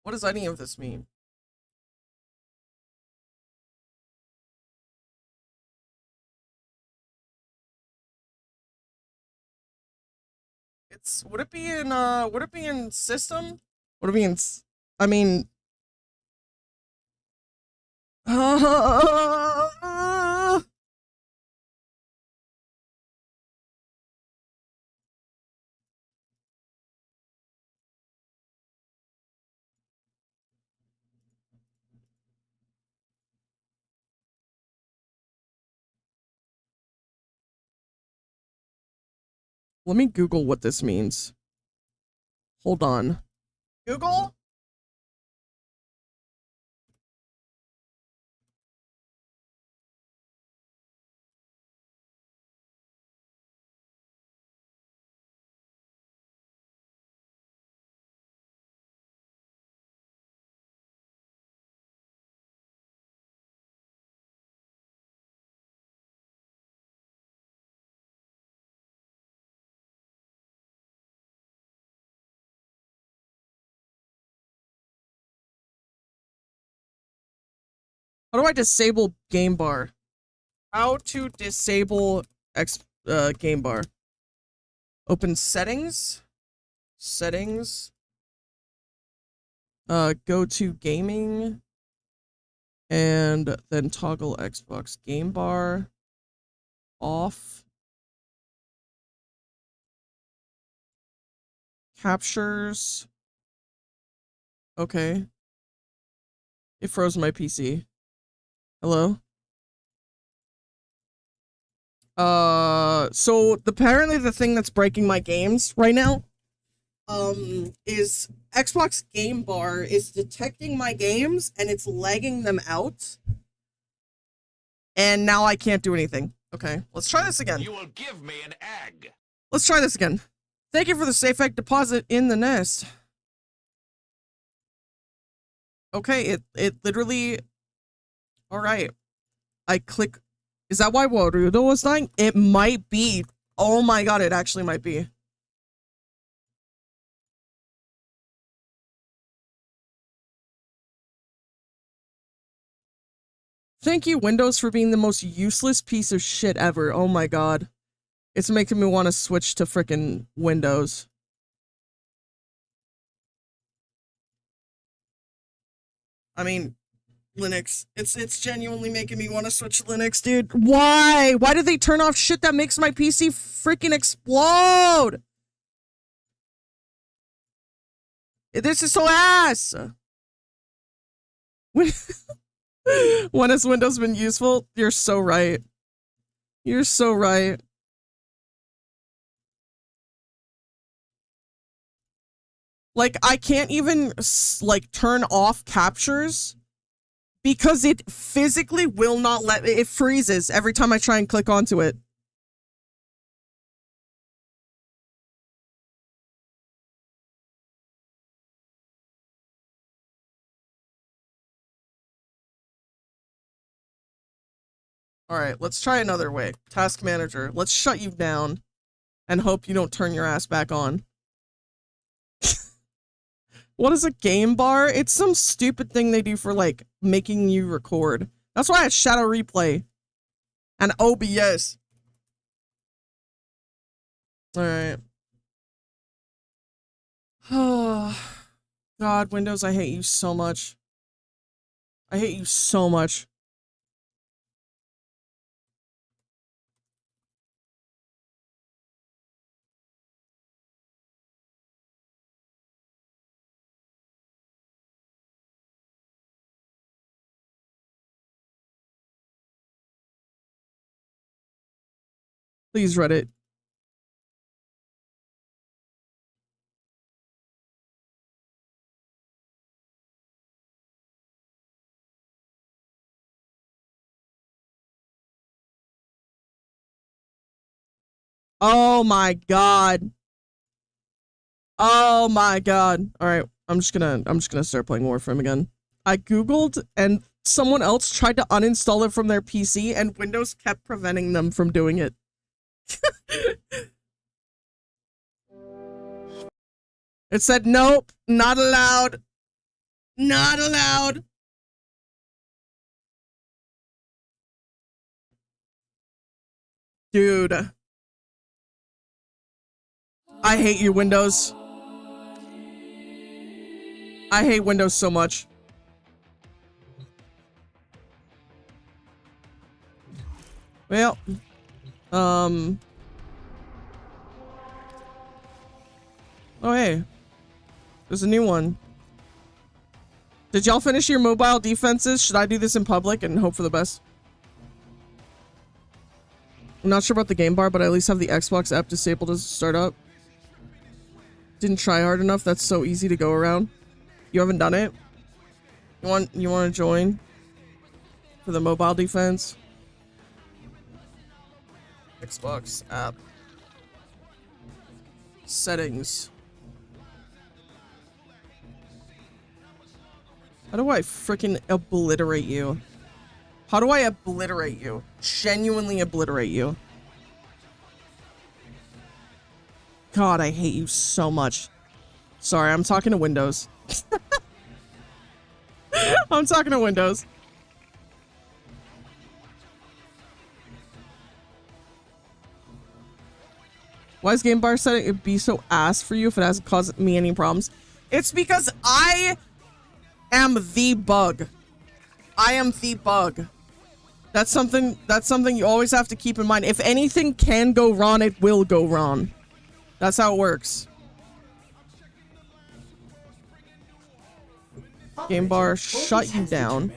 What does any of this mean? Would it be in system? Would it be in I mean let me Google what this means. Hold on. Google? How do I disable game bar? How to disable game bar? Open settings. Settings. Go to gaming and then toggle Xbox game bar off. Captures. Okay. It froze my PC. Hello? So apparently the thing that's breaking my games right now, is Xbox Game Bar is detecting my games and it's lagging them out. And now I can't do anything. Okay, let's try this again. You will give me an egg. Let's try this again. Thank you for the safe egg deposit in the nest. Okay, it literally... Alright. I click... Is that why Warudo was dying? It might be. Oh my god, it actually might be. Thank you, Windows, for being the most useless piece of shit ever. Oh my god. It's making me want to switch to frickin' Windows. I mean, Linux. It's genuinely making me want to switch to Linux, dude. Why? Why did they turn off shit that makes my PC freaking explode? This is so ass. When has Windows been useful? You're so right. You're so right. Like, I can't even, like, turn off captures because it physically will not let it freezes every time I try and click onto it. All right, let's try another way. Task manager, let's shut you down and hope you don't turn your ass back on. What is a game bar? It's some stupid thing they do for, like, making you record. That's why I had Shadow Replay and OBS. Alright. Oh, God, Windows, I hate you so much. I hate you so much. Please, Reddit. Oh my god. Oh my god. All right, I'm just gonna start playing Warframe again. I googled and someone else tried to uninstall it from their PC and Windows kept preventing them from doing it. It said nope, not allowed. Not allowed. Dude. I hate you, Windows. I hate Windows so much. Well, oh hey, there's a new one. Did y'all finish your mobile defenses? Should I do this in public and hope for the best? I'm not sure about the game bar, but I at least have the Xbox app disabled as a startup. Didn't try hard enough. That's so easy to go around. You haven't done it? You want to join for the mobile defense? Xbox app settings. How do I freaking obliterate you? How do I obliterate you? Genuinely obliterate you. God, I hate you so much. Sorry, I'm talking to Windows. I'm talking to Windows. Why is game bar setting it be so ass for you if it hasn't caused me any problems? It's because I am the bug. I am the bug. That's something you always have to keep in mind. If anything can go wrong, it will go wrong. That's how it works. Game bar, shut you down.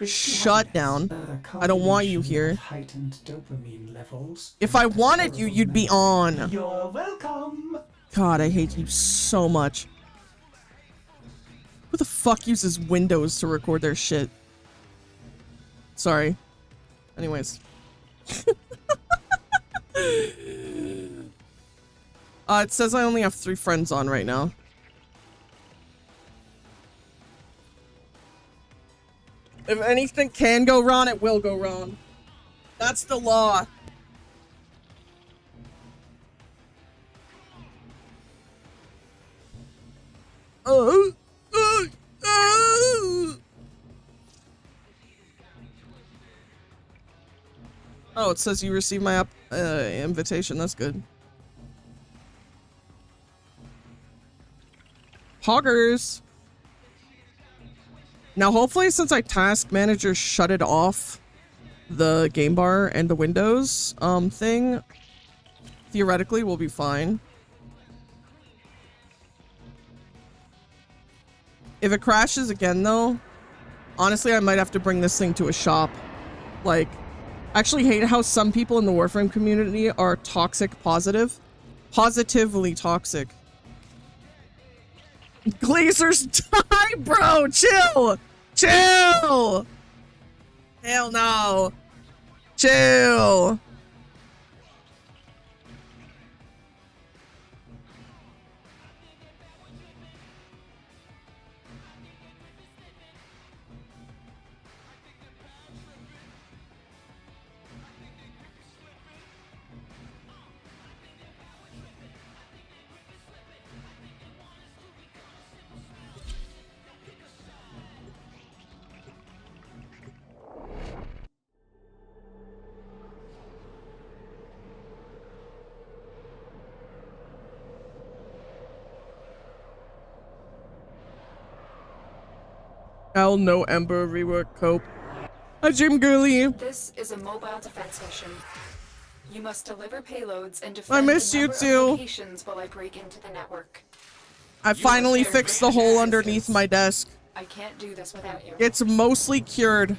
Shut down. I don't want you here. If I wanted you, you'd be on. You're welcome. God, I hate you so much. Who the fuck uses Windows to record their shit? Sorry. Anyways. It says I only have 3 friends on right now. If anything can go wrong, it will go wrong. That's the law. Oh, it says you received my invitation. That's good. Hoggers. Now, hopefully, since I task manager shut it off, the game bar and the Windows thing, theoretically, we'll be fine. If it crashes again, though, honestly, I might have to bring this thing to a shop. Like, I actually hate how some people in the Warframe community are toxic positive. Positively toxic. Glazers die, bro! Chill! Chill! Hell no. Chill. L no Ember rework cope. Hi Jim Gurley. This is a mobile defense mission. You must deliver payloads and I defend miss a you number of too. locations while I break into the network. I finally fixed the hole underneath my desk. I can't do this without you. It's mostly cured.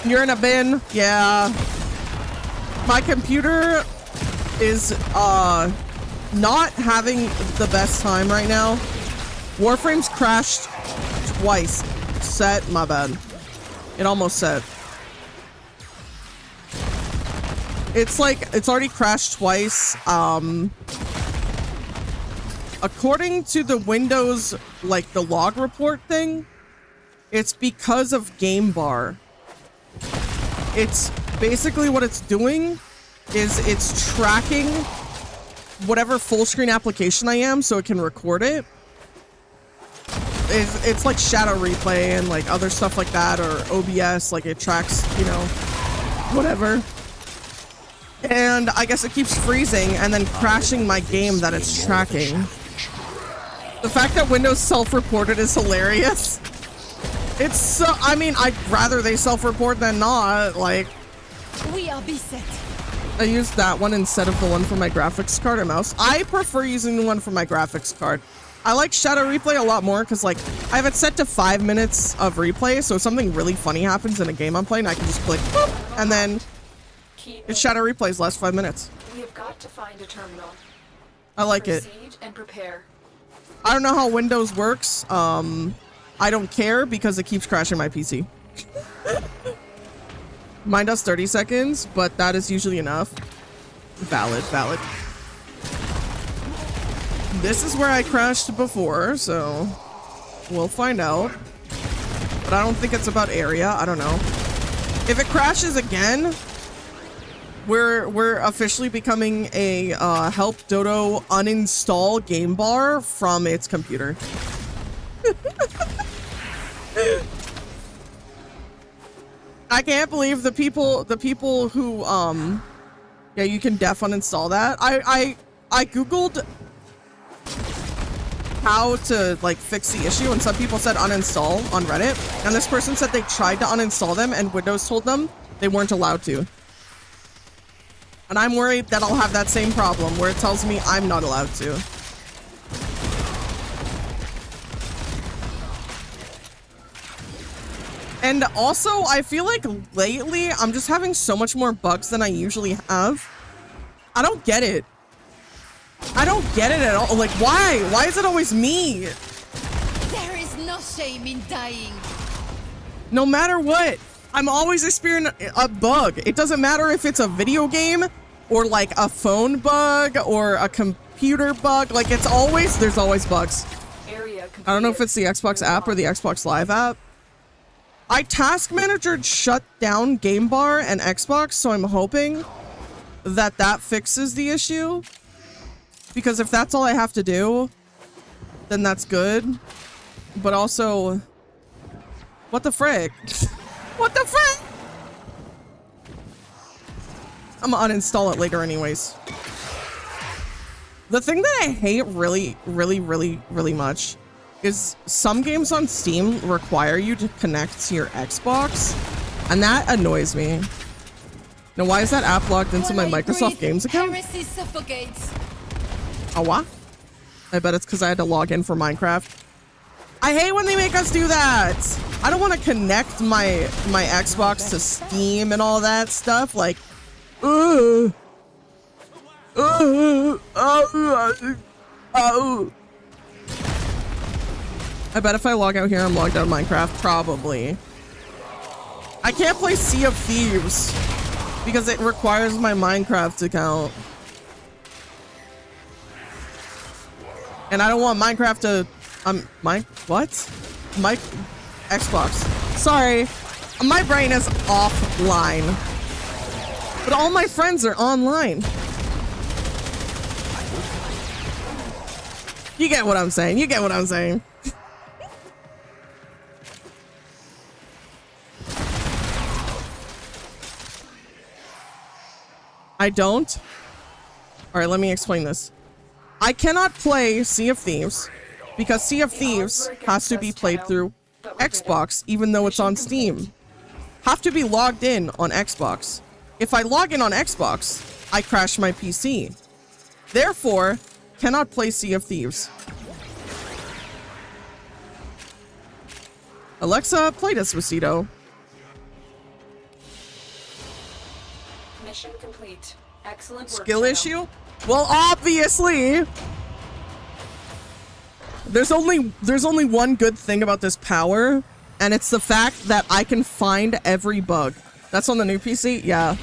You're in a bin? Yeah. My computer is not having the best time right now. Warframe's crashed twice. Set, my bad. It almost set. It's like it's already crashed twice. According to the Windows, like the log report thing, it's because of game bar. It's basically what it's doing is it's tracking whatever full screen application I am so it can record it. It's like shadow replay and like other stuff like that, or OBS, like it tracks, you know, whatever. And I guess it keeps freezing and then crashing my game that it's tracking. The fact that Windows self-reported is hilarious. It's so, I mean, I'd rather they self-report than not, like. We are beset. I used that one instead of the one for my graphics card and mouse. I prefer using the one for my graphics card. I like shadow replay a lot more because, like, I have it set to 5 minutes of replay, so if something really funny happens in a game I'm playing, I can just click, boop, and then it shadow replays last 5 minutes. We have got to find a terminal. I like it. Proceed and prepare. I don't know how Windows works. I don't care because it keeps crashing my PC. Mine does 30 seconds, but that is usually enough. Valid, valid. This is where I crashed before, so we'll find out. But I don't think it's about area. I don't know. If it crashes again, we're officially becoming a help Dodo uninstall game bar from its computer. I can't believe the people who Yeah, you can def uninstall that. I googled how to like fix the issue, and some people said uninstall on Reddit, and this person said they tried to uninstall them and Windows told them they weren't allowed to. And I'm worried that I'll have that same problem where it tells me I'm not allowed to. And also, I feel like lately I'm just having so much more bugs than I usually have. I don't get it. I don't get it at all. Like, why? Why is it always me? There is no shame in dying. No matter what, I'm always experiencing a bug. It doesn't matter if it's a video game or like a phone bug or a computer bug. Like, it's always, there's always bugs. I don't know if it's the Xbox app or the Xbox Live app. I task manager shut down Game Bar and Xbox, so I'm hoping that that fixes the issue. Because if that's all I have to do, then that's good. But also, what the frick? What the frick? I'm gonna uninstall it later anyways. The thing that I hate really much is some games on Steam require you to connect to your Xbox, and that annoys me. Now, why is that app logged into my Microsoft Games account? Heresy suffocates. Oh, what? I bet it's because I had to log in for Minecraft. I hate when they make us do that. I don't want to connect my Xbox to Steam and all that stuff. Like, I bet if I log out here, I'm logged out of Minecraft. Probably. I can't play Sea of Thieves because it requires my Minecraft account. And I don't want Minecraft to... what? My Xbox. Sorry. My brain is offline. But all my friends are online. You get what I'm saying. You get what I'm saying. I don't. All right, let me explain this. I cannot play Sea of Thieves because Sea of Thieves has to be played through Xbox, even though it's on Steam. Have to be logged in on Xbox. If I log in on Xbox, I crash my PC. Therefore, cannot play Sea of Thieves. Alexa, play Despacito. Mission complete. Excellent work. Skill issue? Well, obviously. There's only one good thing about this power, and it's the fact that I can find every bug. That's on the new PC? Yeah.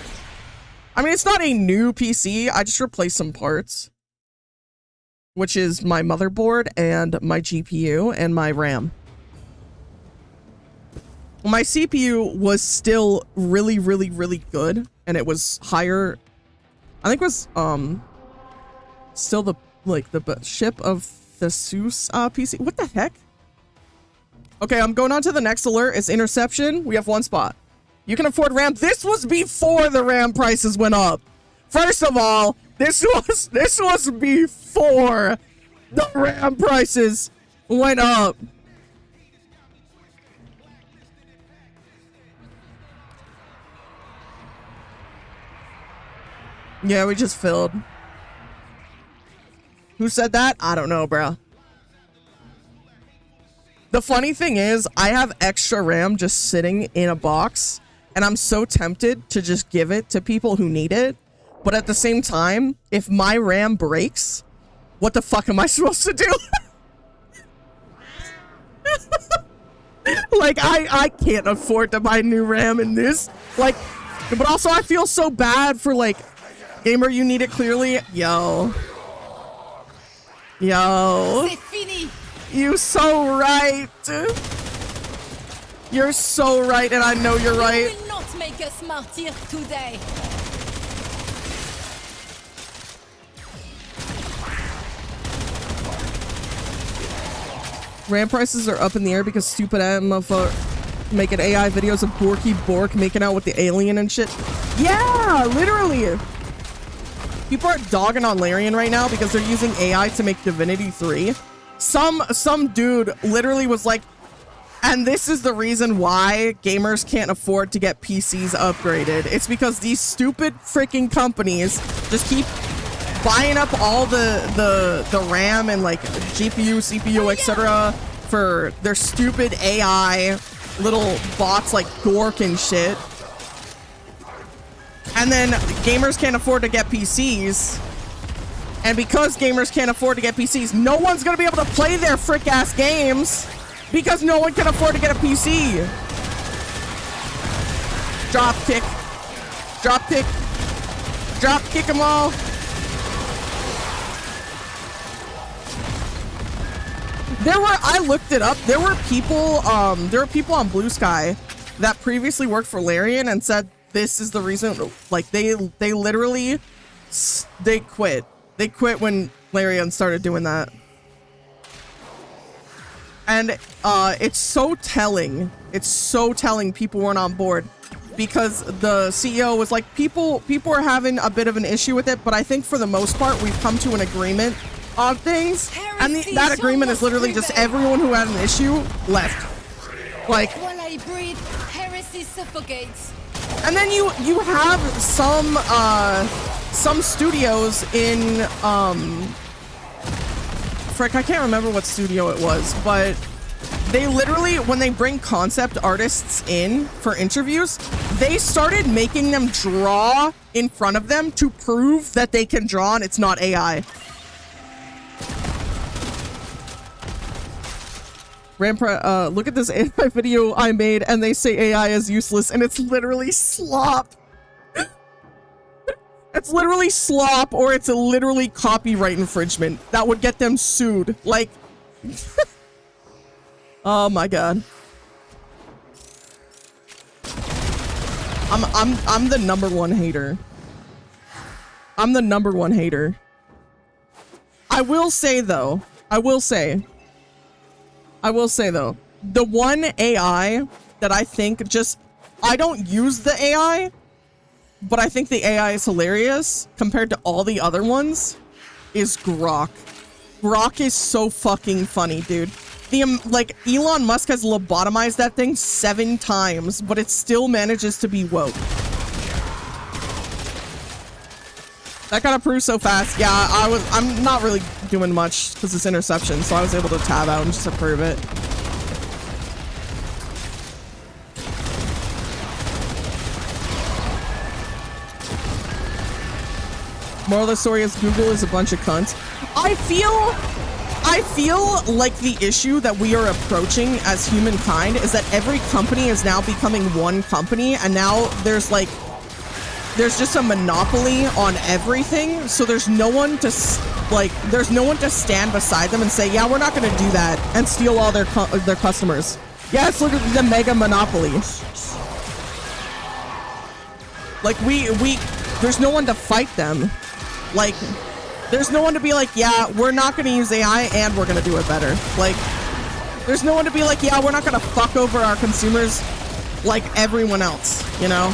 I mean, it's not a new PC. I just replaced some parts, which is my motherboard and my GPU and my RAM. My CPU was still really good, and it was higher. I think it was still the ship of the Zeus PC. What the heck? Okay, I'm going on to the next alert. It's interception. We have one spot. You can afford RAM. This was before the RAM prices went up. First of all, this was before the RAM prices went up. Yeah, we just filled. Who said that? I don't know, bro. The funny thing is, I have extra RAM just sitting in a box, and I'm so tempted to just give it to people who need it. But at the same time, if my RAM breaks, what the fuck am I supposed to do? Like, I can't afford to buy new RAM in this. Like, but also I feel so bad for, like, gamer, you need it clearly. Yo. C'est fini. You so right. You're so right, and I know you're right. You will not make us martyr today. RAM prices are up in the air because stupid motherfucker making AI videos of Borky Bork making out with the alien and shit. Yeah, literally. People are dogging on Larian right now because they're using AI to make Divinity 3. Some dude literally was like, and this is the reason why gamers can't afford to get PCs upgraded. It's because these stupid freaking companies just keep buying up all the RAM and like GPU, CPU, etc. for their stupid AI little bots like Gork and shit. And then gamers can't afford to get PCs. And because gamers can't afford to get PCs, no one's gonna be able to play their frick-ass games because no one can afford to get a PC. Drop kick. Drop kick. Drop kick them all. I looked it up. There were people on Blue Sky that previously worked for Larian and said this is the reason, like they literally, they quit. They quit when Larian started doing that. And it's so telling. It's so telling people weren't on board because the CEO was like, people are having a bit of an issue with it, but I think for the most part, we've come to an agreement on things. And that agreement is literally just everyone who had an issue left. Like, While I breathe, heresy suffocates. and then you have some studios in frick, I can't remember what studio it was, but they literally, when they bring concept artists in for interviews, they started making them draw in front of them to prove that they can draw and it's not AI. Rampra, look at this AI video I made and they say AI is useless and it's literally slop. It's literally slop or it's a literally copyright infringement that would get them sued. Like, oh my god. I'm the #1 hater. I'm the #1 hater. I will say though, the one AI that I think just, I don't use the AI, but I think the AI is hilarious compared to all the other ones, is Grok. Grok is so fucking funny, dude. Like, Elon Musk has lobotomized that thing 7 times, but it still manages to be woke. That got approved so fast. Yeah, I'm not really doing much because it's interception, so I was able to tab out and just approve it. Moral of the story is Google is a bunch of cunts. I feel like the issue that we are approaching as humankind is that every company is now becoming one company, and now there's just a monopoly on everything, so there's no one to stand beside them and say, yeah, we're not going to do that and steal all their customers. Yeah, it's literally the mega monopoly. Like, there's no one to fight them. Like, there's no one to be like, yeah, we're not going to use AI and we're going to do it better. Like, there's no one to be like, yeah, we're not going to fuck over our consumers like everyone else, you know?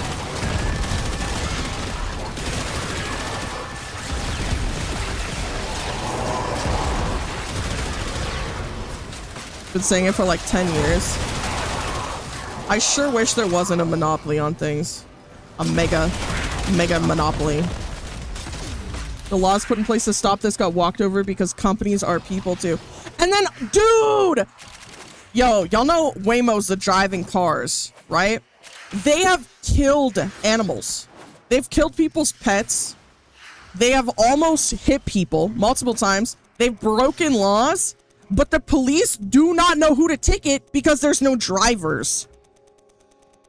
Been saying it for like 10 years. I sure wish there wasn't a monopoly on things. A mega monopoly. The laws put in place to stop this got walked over because companies are people too. And then, dude! Yo, y'all know Waymo's the driving cars, right? They have killed animals. They've killed people's pets. They have almost hit people multiple times. They've broken laws. But the police do not know who to ticket because there's no drivers.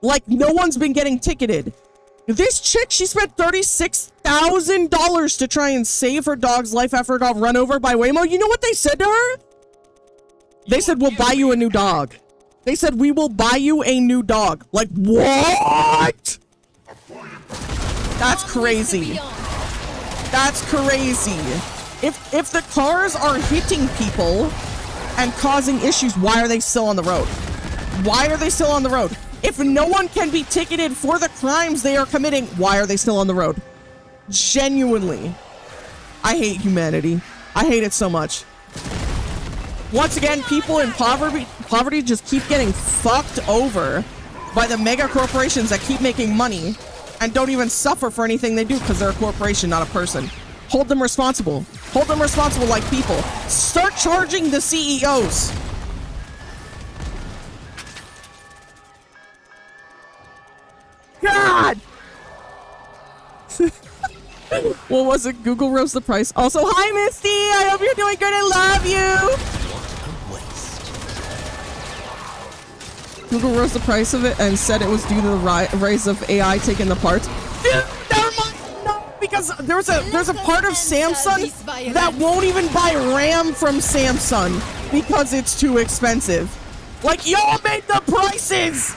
Like, no one's been getting ticketed. This chick, she spent $36,000 to try and save her dog's life after it got run over by Waymo. You know what they said to her? They said, we'll buy you a new dog. They said, we will buy you a new dog. Like, what? That's crazy. That's crazy. If the cars are hitting people and causing issues, why are they still on the road? Why are they still on the road? If no one can be ticketed for the crimes they are committing, why are they still on the road? Genuinely. I hate humanity. I hate it so much. Once again, people in poverty just keep getting fucked over by the mega corporations that keep making money and don't even suffer for anything they do because they're a corporation, not a person. Hold them responsible. Hold them responsible like people. Start charging the CEOs. God! What was it? Google rose the price. Also, hi, Misty! I hope you're doing good. I love you! Google rose the price of it and said it was due to the rise of AI taking the parts. Dude, never mind! No, because there's a part of Samsung that won't even buy RAM from Samsung because it's too expensive. Like, y'all made the prices!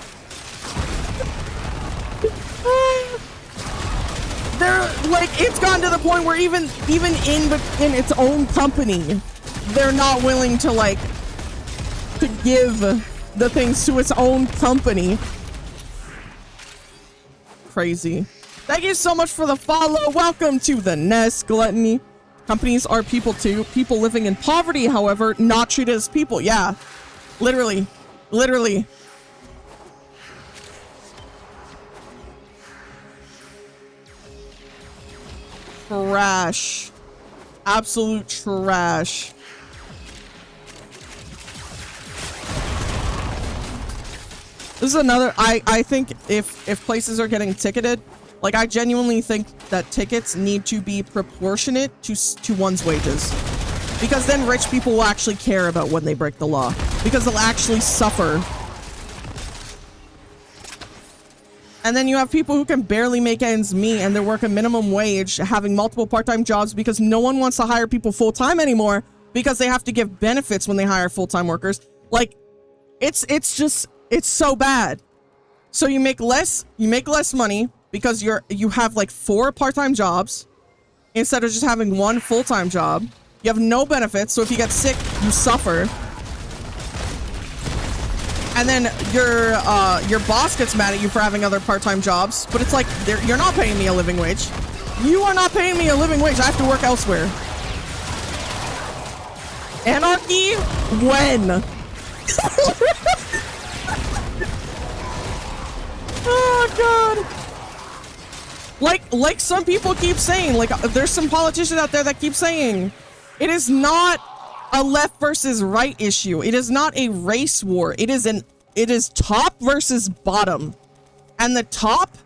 They're like, it's gotten to the point where even in its own company, they're not willing to like to give the things to its own company. Crazy. Thank you so much for the follow. Welcome to the Nest Gluttony. Companies are people too. People living in poverty, however, not treated as people. Yeah, literally. Trash. Absolute trash. This is another, I think if places are getting ticketed, like I genuinely think that tickets need to be proportionate to one's wages. Because then rich people will actually care about when they break the law. Because they'll actually suffer. And then you have people who can barely make ends meet and they're working minimum wage, having multiple part-time jobs because no one wants to hire people full-time anymore because they have to give benefits when they hire full-time workers. Like, it's so bad. So you make less money because you have like 4 part-time jobs instead of just having 1 full-time job. You have no benefits, so if you get sick, you suffer. And then your boss gets mad at you for having other part-time jobs, but it's like, you're not paying me a living wage. You are not paying me a living wage. I have to work elsewhere. Anarchy? When? Oh, God. Like some people keep saying, like, there's some politicians out there that keep saying, it is not a left versus right issue. It is not a race war. It is top versus bottom. And the top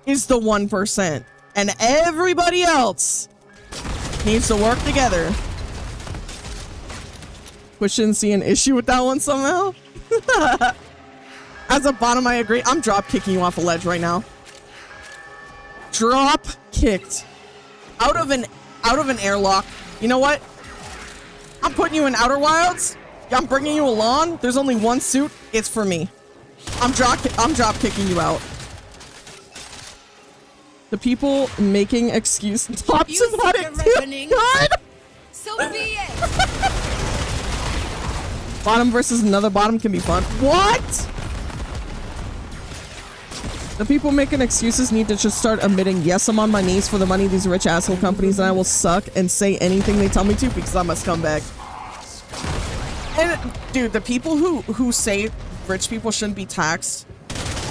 is the 1%. And everybody else needs to work together. We shouldn't see an issue with that one somehow. As a bottom, I agree. I'm drop kicking you off a ledge right now. Drop kicked. Out of an airlock. You know what? I'm putting you in Outer Wilds. I'm bringing you along. There's only one suit. It's for me. I'm drop kicking you out. The people making excuse tops about it too. God. So be it. Bottom versus another bottom can be fun. What? The people making excuses need to just start admitting, yes, I'm on my knees for the money of these rich asshole companies and I will suck and say anything they tell me to because I'm a scumbag. And dude, the people who say rich people shouldn't be taxed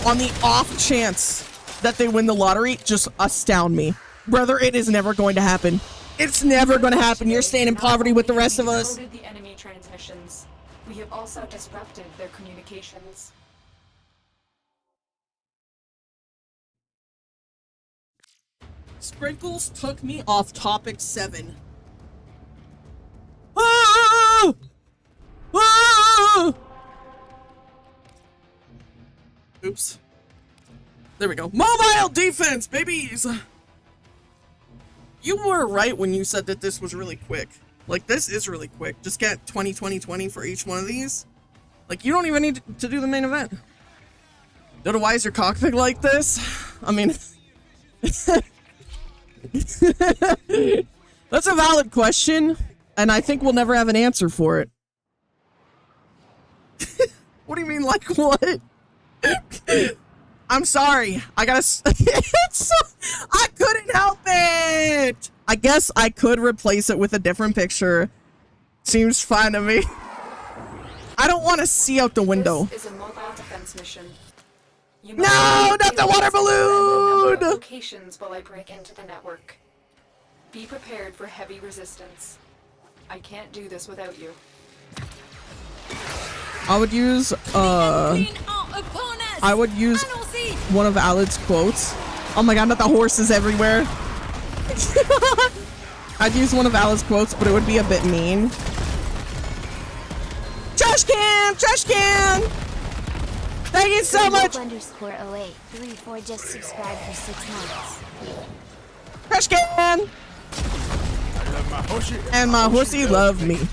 on the off chance that they win the lottery just astound me. Brother, it is never going to happen. It's never going to happen. You're staying in poverty with the rest of us. The enemy transmissions. We have also disrupted their communications. Sprinkles took me off topic 7. Ah! Ah! Oops. There we go. Mobile defense, babies! You were right when you said that this was really quick. Like, this is really quick. Just get 20, 20, 20 for each one of these. Like, you don't even need to do the main event. Dodo, why is your cockpit like this? I mean... That's a valid question, and I think we'll never have an answer for it. What do you mean, like what? I'm sorry. I couldn't help it. I guess I could replace it with a different picture. Seems fine to me. I don't want to see out the window. This is a mobile defense mission. You No, must not the water balloon! Locations while I break into the network. Be prepared for heavy resistance. I can't do this without you. I would use one of Alad's quotes. Oh my god, not the horses everywhere. I'd use one of Alad's quotes, but it would be a bit mean. Trash can! Trash can! Thank you so much! _0834 just subscribed for 6 months. Trash can! And my horsey love me.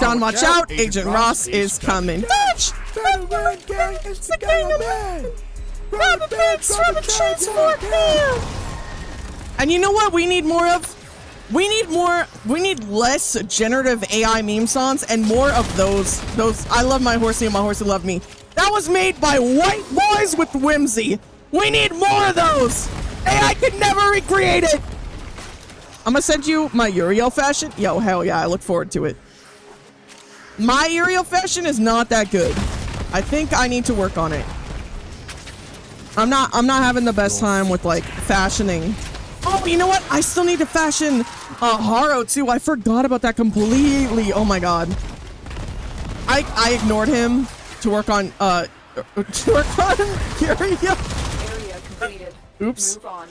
John, watch out! Agent Ross is coming. Dutch! It's the king of man! Rabbit pigs from a transport man! And you know what we need more of? We need less generative AI meme songs and more of those I love my horsey and my horsey love me. That was made by white boys with whimsy. We need more of those. AI could never recreate it. I'm gonna send you my Uriel fashion. Yo, hell yeah, I look forward to it. My Uriel fashion is not that good. I think I need to work on it. I'm not having the best time with like fashioning. Oh, you know what? I still need to fashion Haro too. I forgot about that completely. Oh my god. I ignored him to work on Uriel. Area completed. Oops. Move on.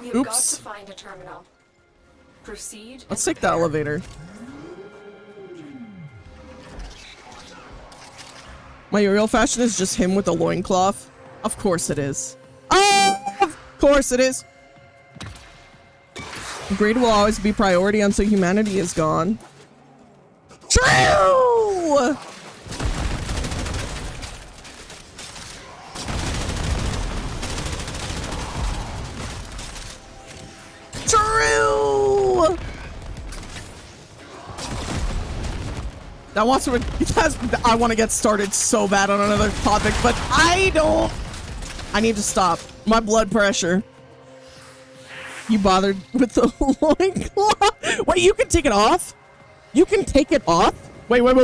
We have got to find a terminal. Proceed. Let's take the elevator. My Uriel fashion is just him with a loincloth. Of course it is. Oh, of course it is. Greed will always be priority until humanity is gone. True! True! That wants to. I want to get started so bad on another topic, but I don't. I need to stop. My blood pressure. You bothered with the loincloth? Wait, you can take it off? You can take it off? Wait. What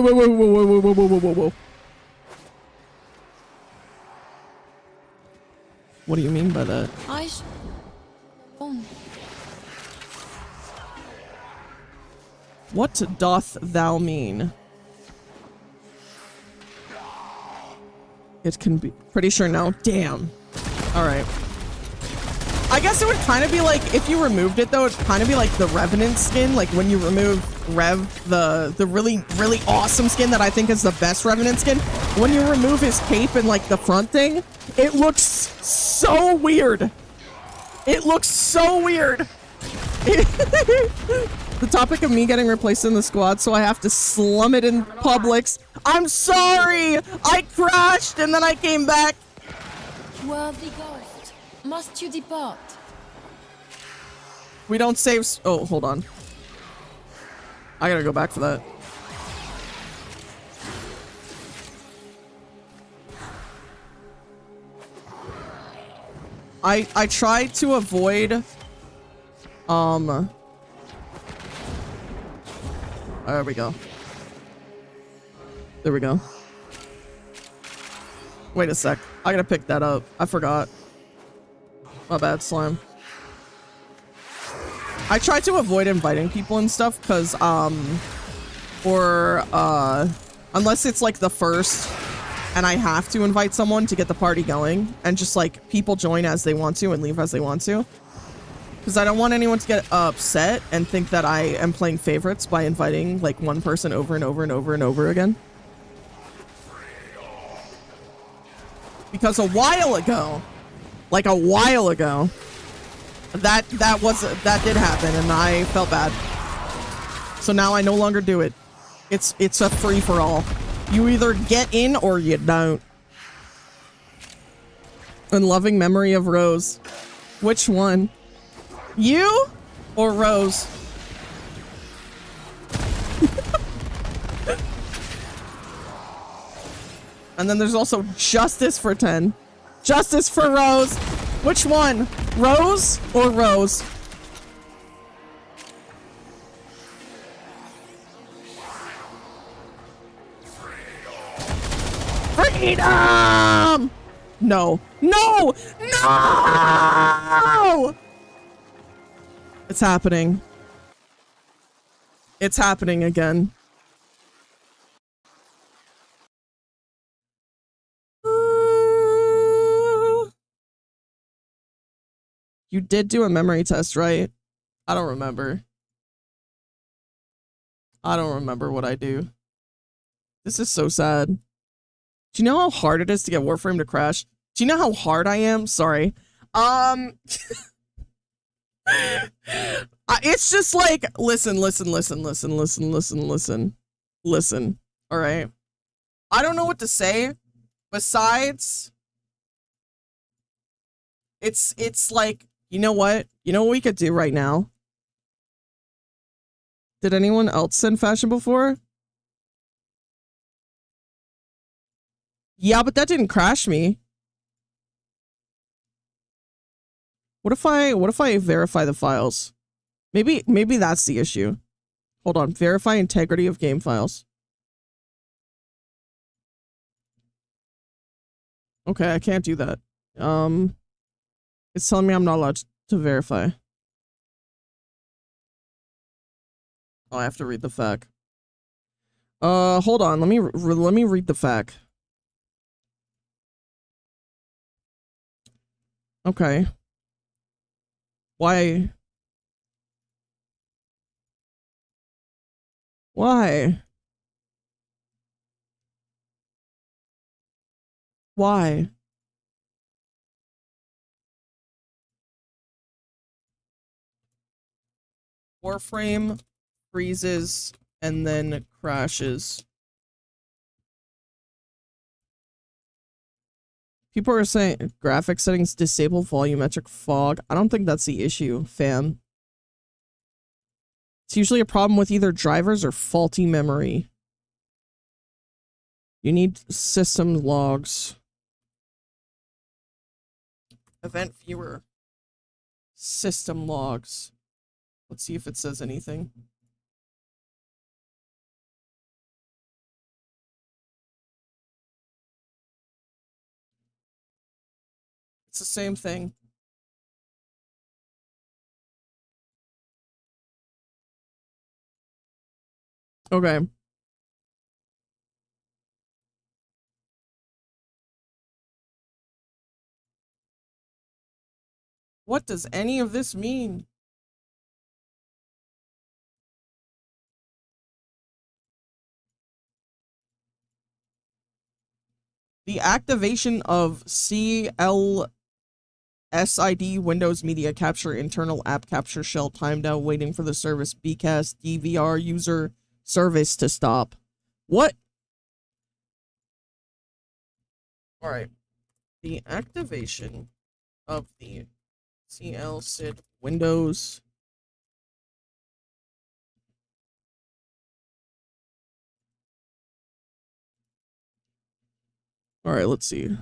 do you mean by that? What doth thou mean? It can be. Pretty sure no. Damn. Alright. I guess it would kind of be like, if you removed it though, it'd kind of be like the Revenant skin, like when you remove the really, really awesome skin that I think is the best Revenant skin. When you remove his cape and like the front thing, it looks so weird. It looks so weird. The topic of me getting replaced in the squad, so I have to slum it in Publix. I'm sorry! I crashed and then I came back. Worthy ghost, must you depart? We don't save. Oh, hold on. I gotta go back for that. I tried to avoid. There we go. There we go. Wait a sec. I gotta pick that up. I forgot. My bad, Slime. I try to avoid inviting people and stuff because, unless it's like the first and I have to invite someone to get the party going and just like people join as they want to and leave as they want to. Because I don't want anyone to get upset and think that I am playing favorites by inviting like one person over and over and over and over again. Because a while ago, that did happen and I felt bad. So now I no longer do it. It's a free for all. You either get in or you don't. In loving memory of Rose. Which one? You or Rose? And then there's also Justice for 10. Justice for Rose. Which one? Rose or Rose? Freedom! No. No! No! It's happening. It's happening again. You did do a memory test, right? I don't remember. I don't remember what I do. This is so sad. Do you know how hard it is to get Warframe to crash? Do you know how hard I am? Sorry. It's just like, listen. All right. I don't know what to say besides it's like, you know what? You know what we could do right now? Did anyone else send fashion before? Yeah, but that didn't crash me. What if I verify the files? Maybe that's the issue. Hold on, verify integrity of game files. Okay, I can't do that. It's telling me I'm not allowed to verify. Oh, I have to read the FAQ. Hold on, let me read the FAQ. Okay. Why? Why? Why? Warframe freezes and then crashes. People are saying graphic settings disable volumetric fog. I don't think that's the issue, fam. It's usually a problem with either drivers or faulty memory. You need system logs. Event viewer. System logs. Let's see if it says anything. It's the same thing. Okay. What does any of this mean? The activation of CLSID Windows Media Capture internal app capture shell timed out waiting for the service BCAS DVR user service to stop. What? All right. The activation of the CLSID Windows All right, let's see.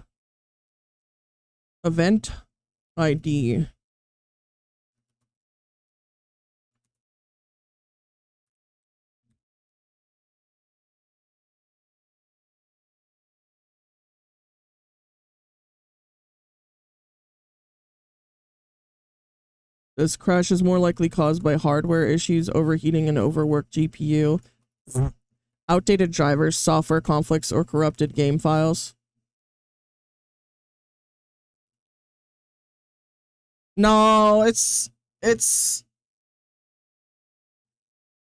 Event ID. This crash is more likely caused by hardware issues, overheating, and overworked GPU, outdated drivers, software conflicts, or corrupted game files. No, it's the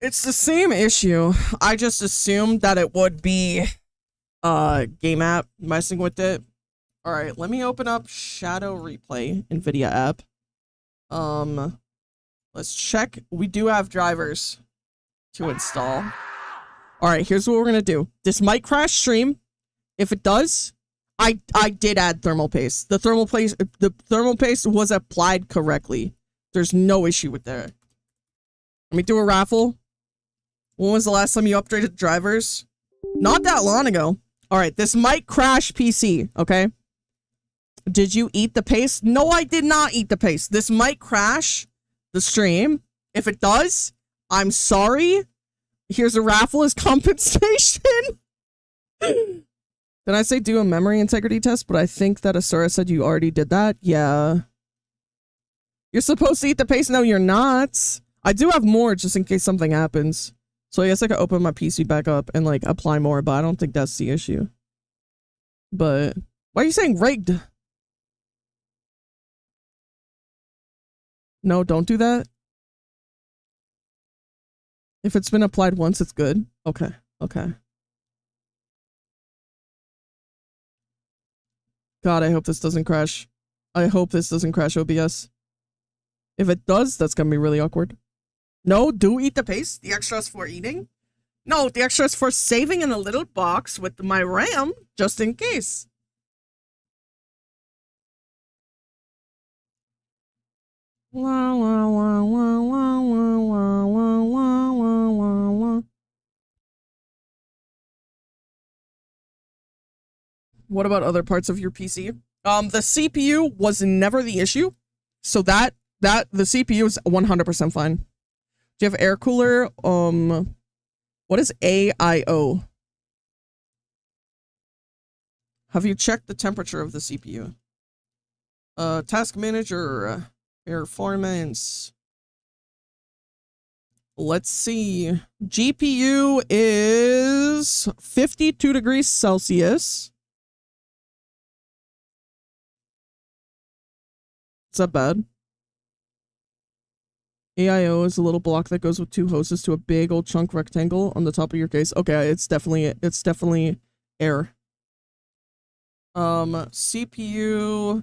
same issue. I just assumed that it would be game app messing with it. All right, let me open up Shadow Replay NVIDIA app. Let's check. We do have drivers to install. All right, here's what we're gonna do. This might crash stream. If it does, I did add thermal paste. The thermal paste was applied correctly. There's no issue with that. Let me do a raffle. When was the last time you updated drivers? Not that long ago. All right, this might crash PC, okay? Did you eat the paste? No, I did not eat the paste. This might crash the stream. If it does, I'm sorry. Here's a raffle as compensation. Did I say do a memory integrity test? But I think that Asura said you already did that. Yeah. You're supposed to eat the paste. No, you're not. I do have more just in case something happens. So I guess I could open my PC back up and like apply more, but I don't think that's the issue. But why are you saying rigged? No, don't do that. If it's been applied once, it's good. Okay, okay. God, I hope this doesn't crash. I hope this doesn't crash OBS. If it does, that's gonna be really awkward. No, do eat the paste. The extra is for eating. No, the extra is for saving in a little box with my RAM, just in case. La la la la la la la la la la la. What about other parts of your PC? The CPU was never the issue, so that the CPU is 100% fine. Do you have air cooler? What is AIO? Have you checked the temperature of the CPU? Task manager, performance. Let's see. GPU is 52 degrees Celsius. Is that bad? AIO is a little block that goes with two hoses to a big old chunk rectangle on the top of your case. Okay, it's definitely air. CPU